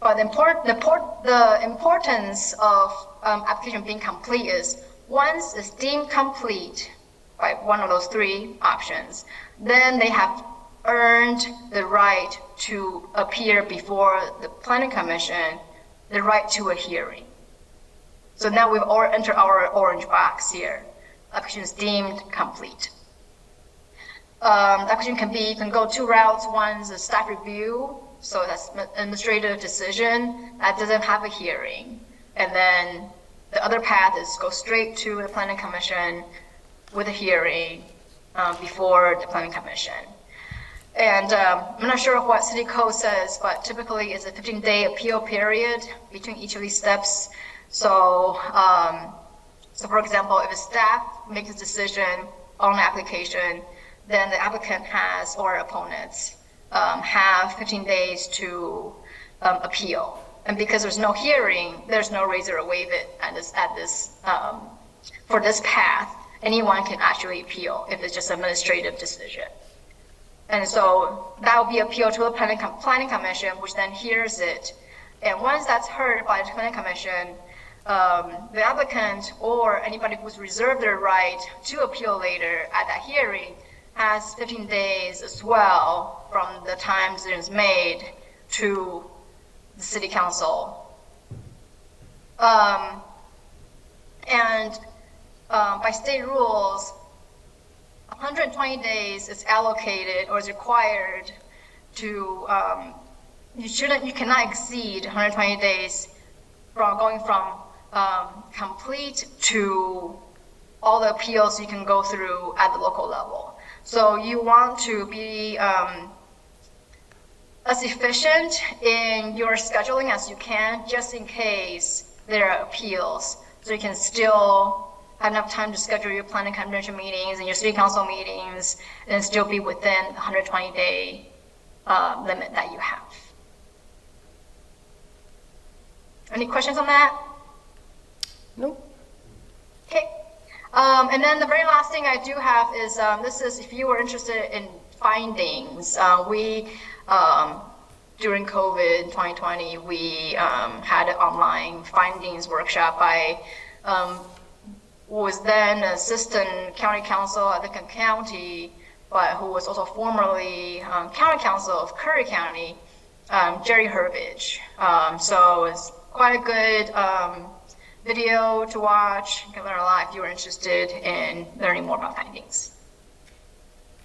But the importance of application being complete is, once it's deemed complete by one of those three options, then they have earned the right to appear before the Planning Commission, the right to a hearing. So now we've all entered our orange box here. Application is deemed complete. The application can go two routes. One is a staff review, so that's an administrative decision that doesn't have a hearing. And then the other path is go straight to the Planning Commission with a hearing before the Planning Commission. And I'm not sure what City Code says, but typically it's a 15-day appeal period between each of these steps. So, for example, if a staff makes a decision on the application, then the applicant has, or opponents, have 15 days to appeal. And because there's no hearing, there's no razor or wave it for this path. Anyone can actually appeal if it's just an administrative decision. And so that will be appealed to the Planning Commission, which then hears it. And once that's heard by the Planning Commission, the applicant or anybody who's reserved their right to appeal later at that hearing has 15 days as well from the time decision is made to the City Council. By state rules, 120 days is allocated or is required to, you cannot exceed 120 days from going from complete to all the appeals you can go through at the local level. So you want to be as efficient in your scheduling as you can, just in case there are appeals, so you can still have enough time to schedule your Planning Commission meetings and your City Council meetings and still be within the 120-day limit that you have. Any questions on that? Nope. Okay. And then the very last thing I do have is, this is if you were interested in findings. During COVID 2020, we had an online findings workshop by was then assistant county counsel at Lincoln County, but who was also formerly county counsel of Curry County, Jerry Herbage. So it's quite a good video to watch. You can learn a lot if you're interested in learning more about findings.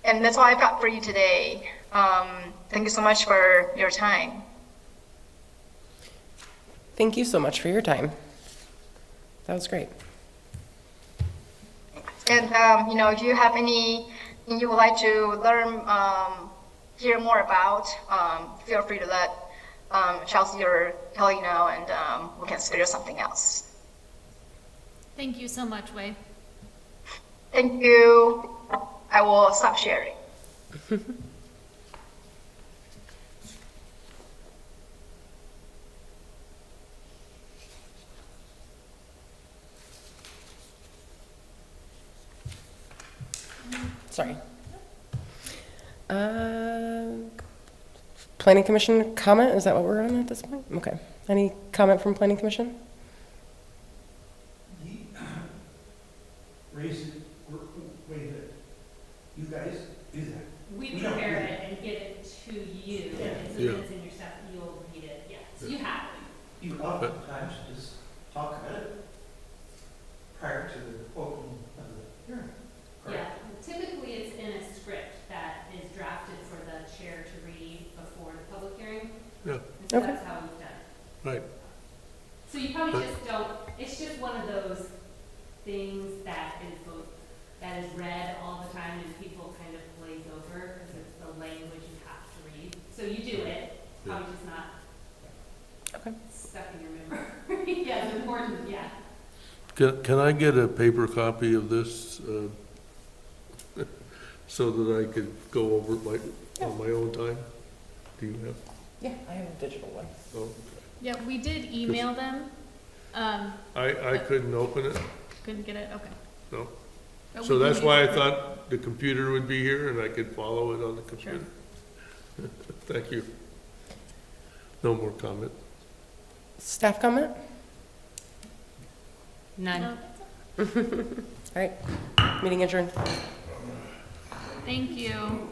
And that's all I've got for you today. Thank you so much for your time. Thank you so much for your time. That was great. And, if you have anything you would like to learn, hear more about, feel free to let Chelsea or Kelly know, and we can schedule something else. Thank you so much, Wei. Thank you. I will stop sharing. Sorry. Planning Commission comment, is that what we're on at this point? Okay. Any comment from Planning Commission? Raise it, wait that you guys do that. We We don't prepare do it and give it to you, Yeah. and so Yeah. it's in your stuff, you'll read it, yeah, so you have it. You oftentimes just talk about it prior to the opening of the hearing. Yeah, typically it's in a script that is drafted for the chair to read before the public hearing. Yeah. And so Okay. that's how we've done it. Right. So you probably just don't, it's just one of those things that is read all the time and people kind of glaze over because it's the language you have to read. So you do it, probably just not Okay. stuck in your memory. Yeah, Can I get a paper copy of this, so that I could go over it on my own time? Do you have? Yeah, I have a digital one. Oh, okay. Yeah, we did email them. I couldn't open it, Couldn't get it, okay. no. But So we can that's why I email it. thought the computer would be here and I could follow it on the computer. Thank you. No more comment. Staff comment? None. No, All right, meeting adjourned. thank you.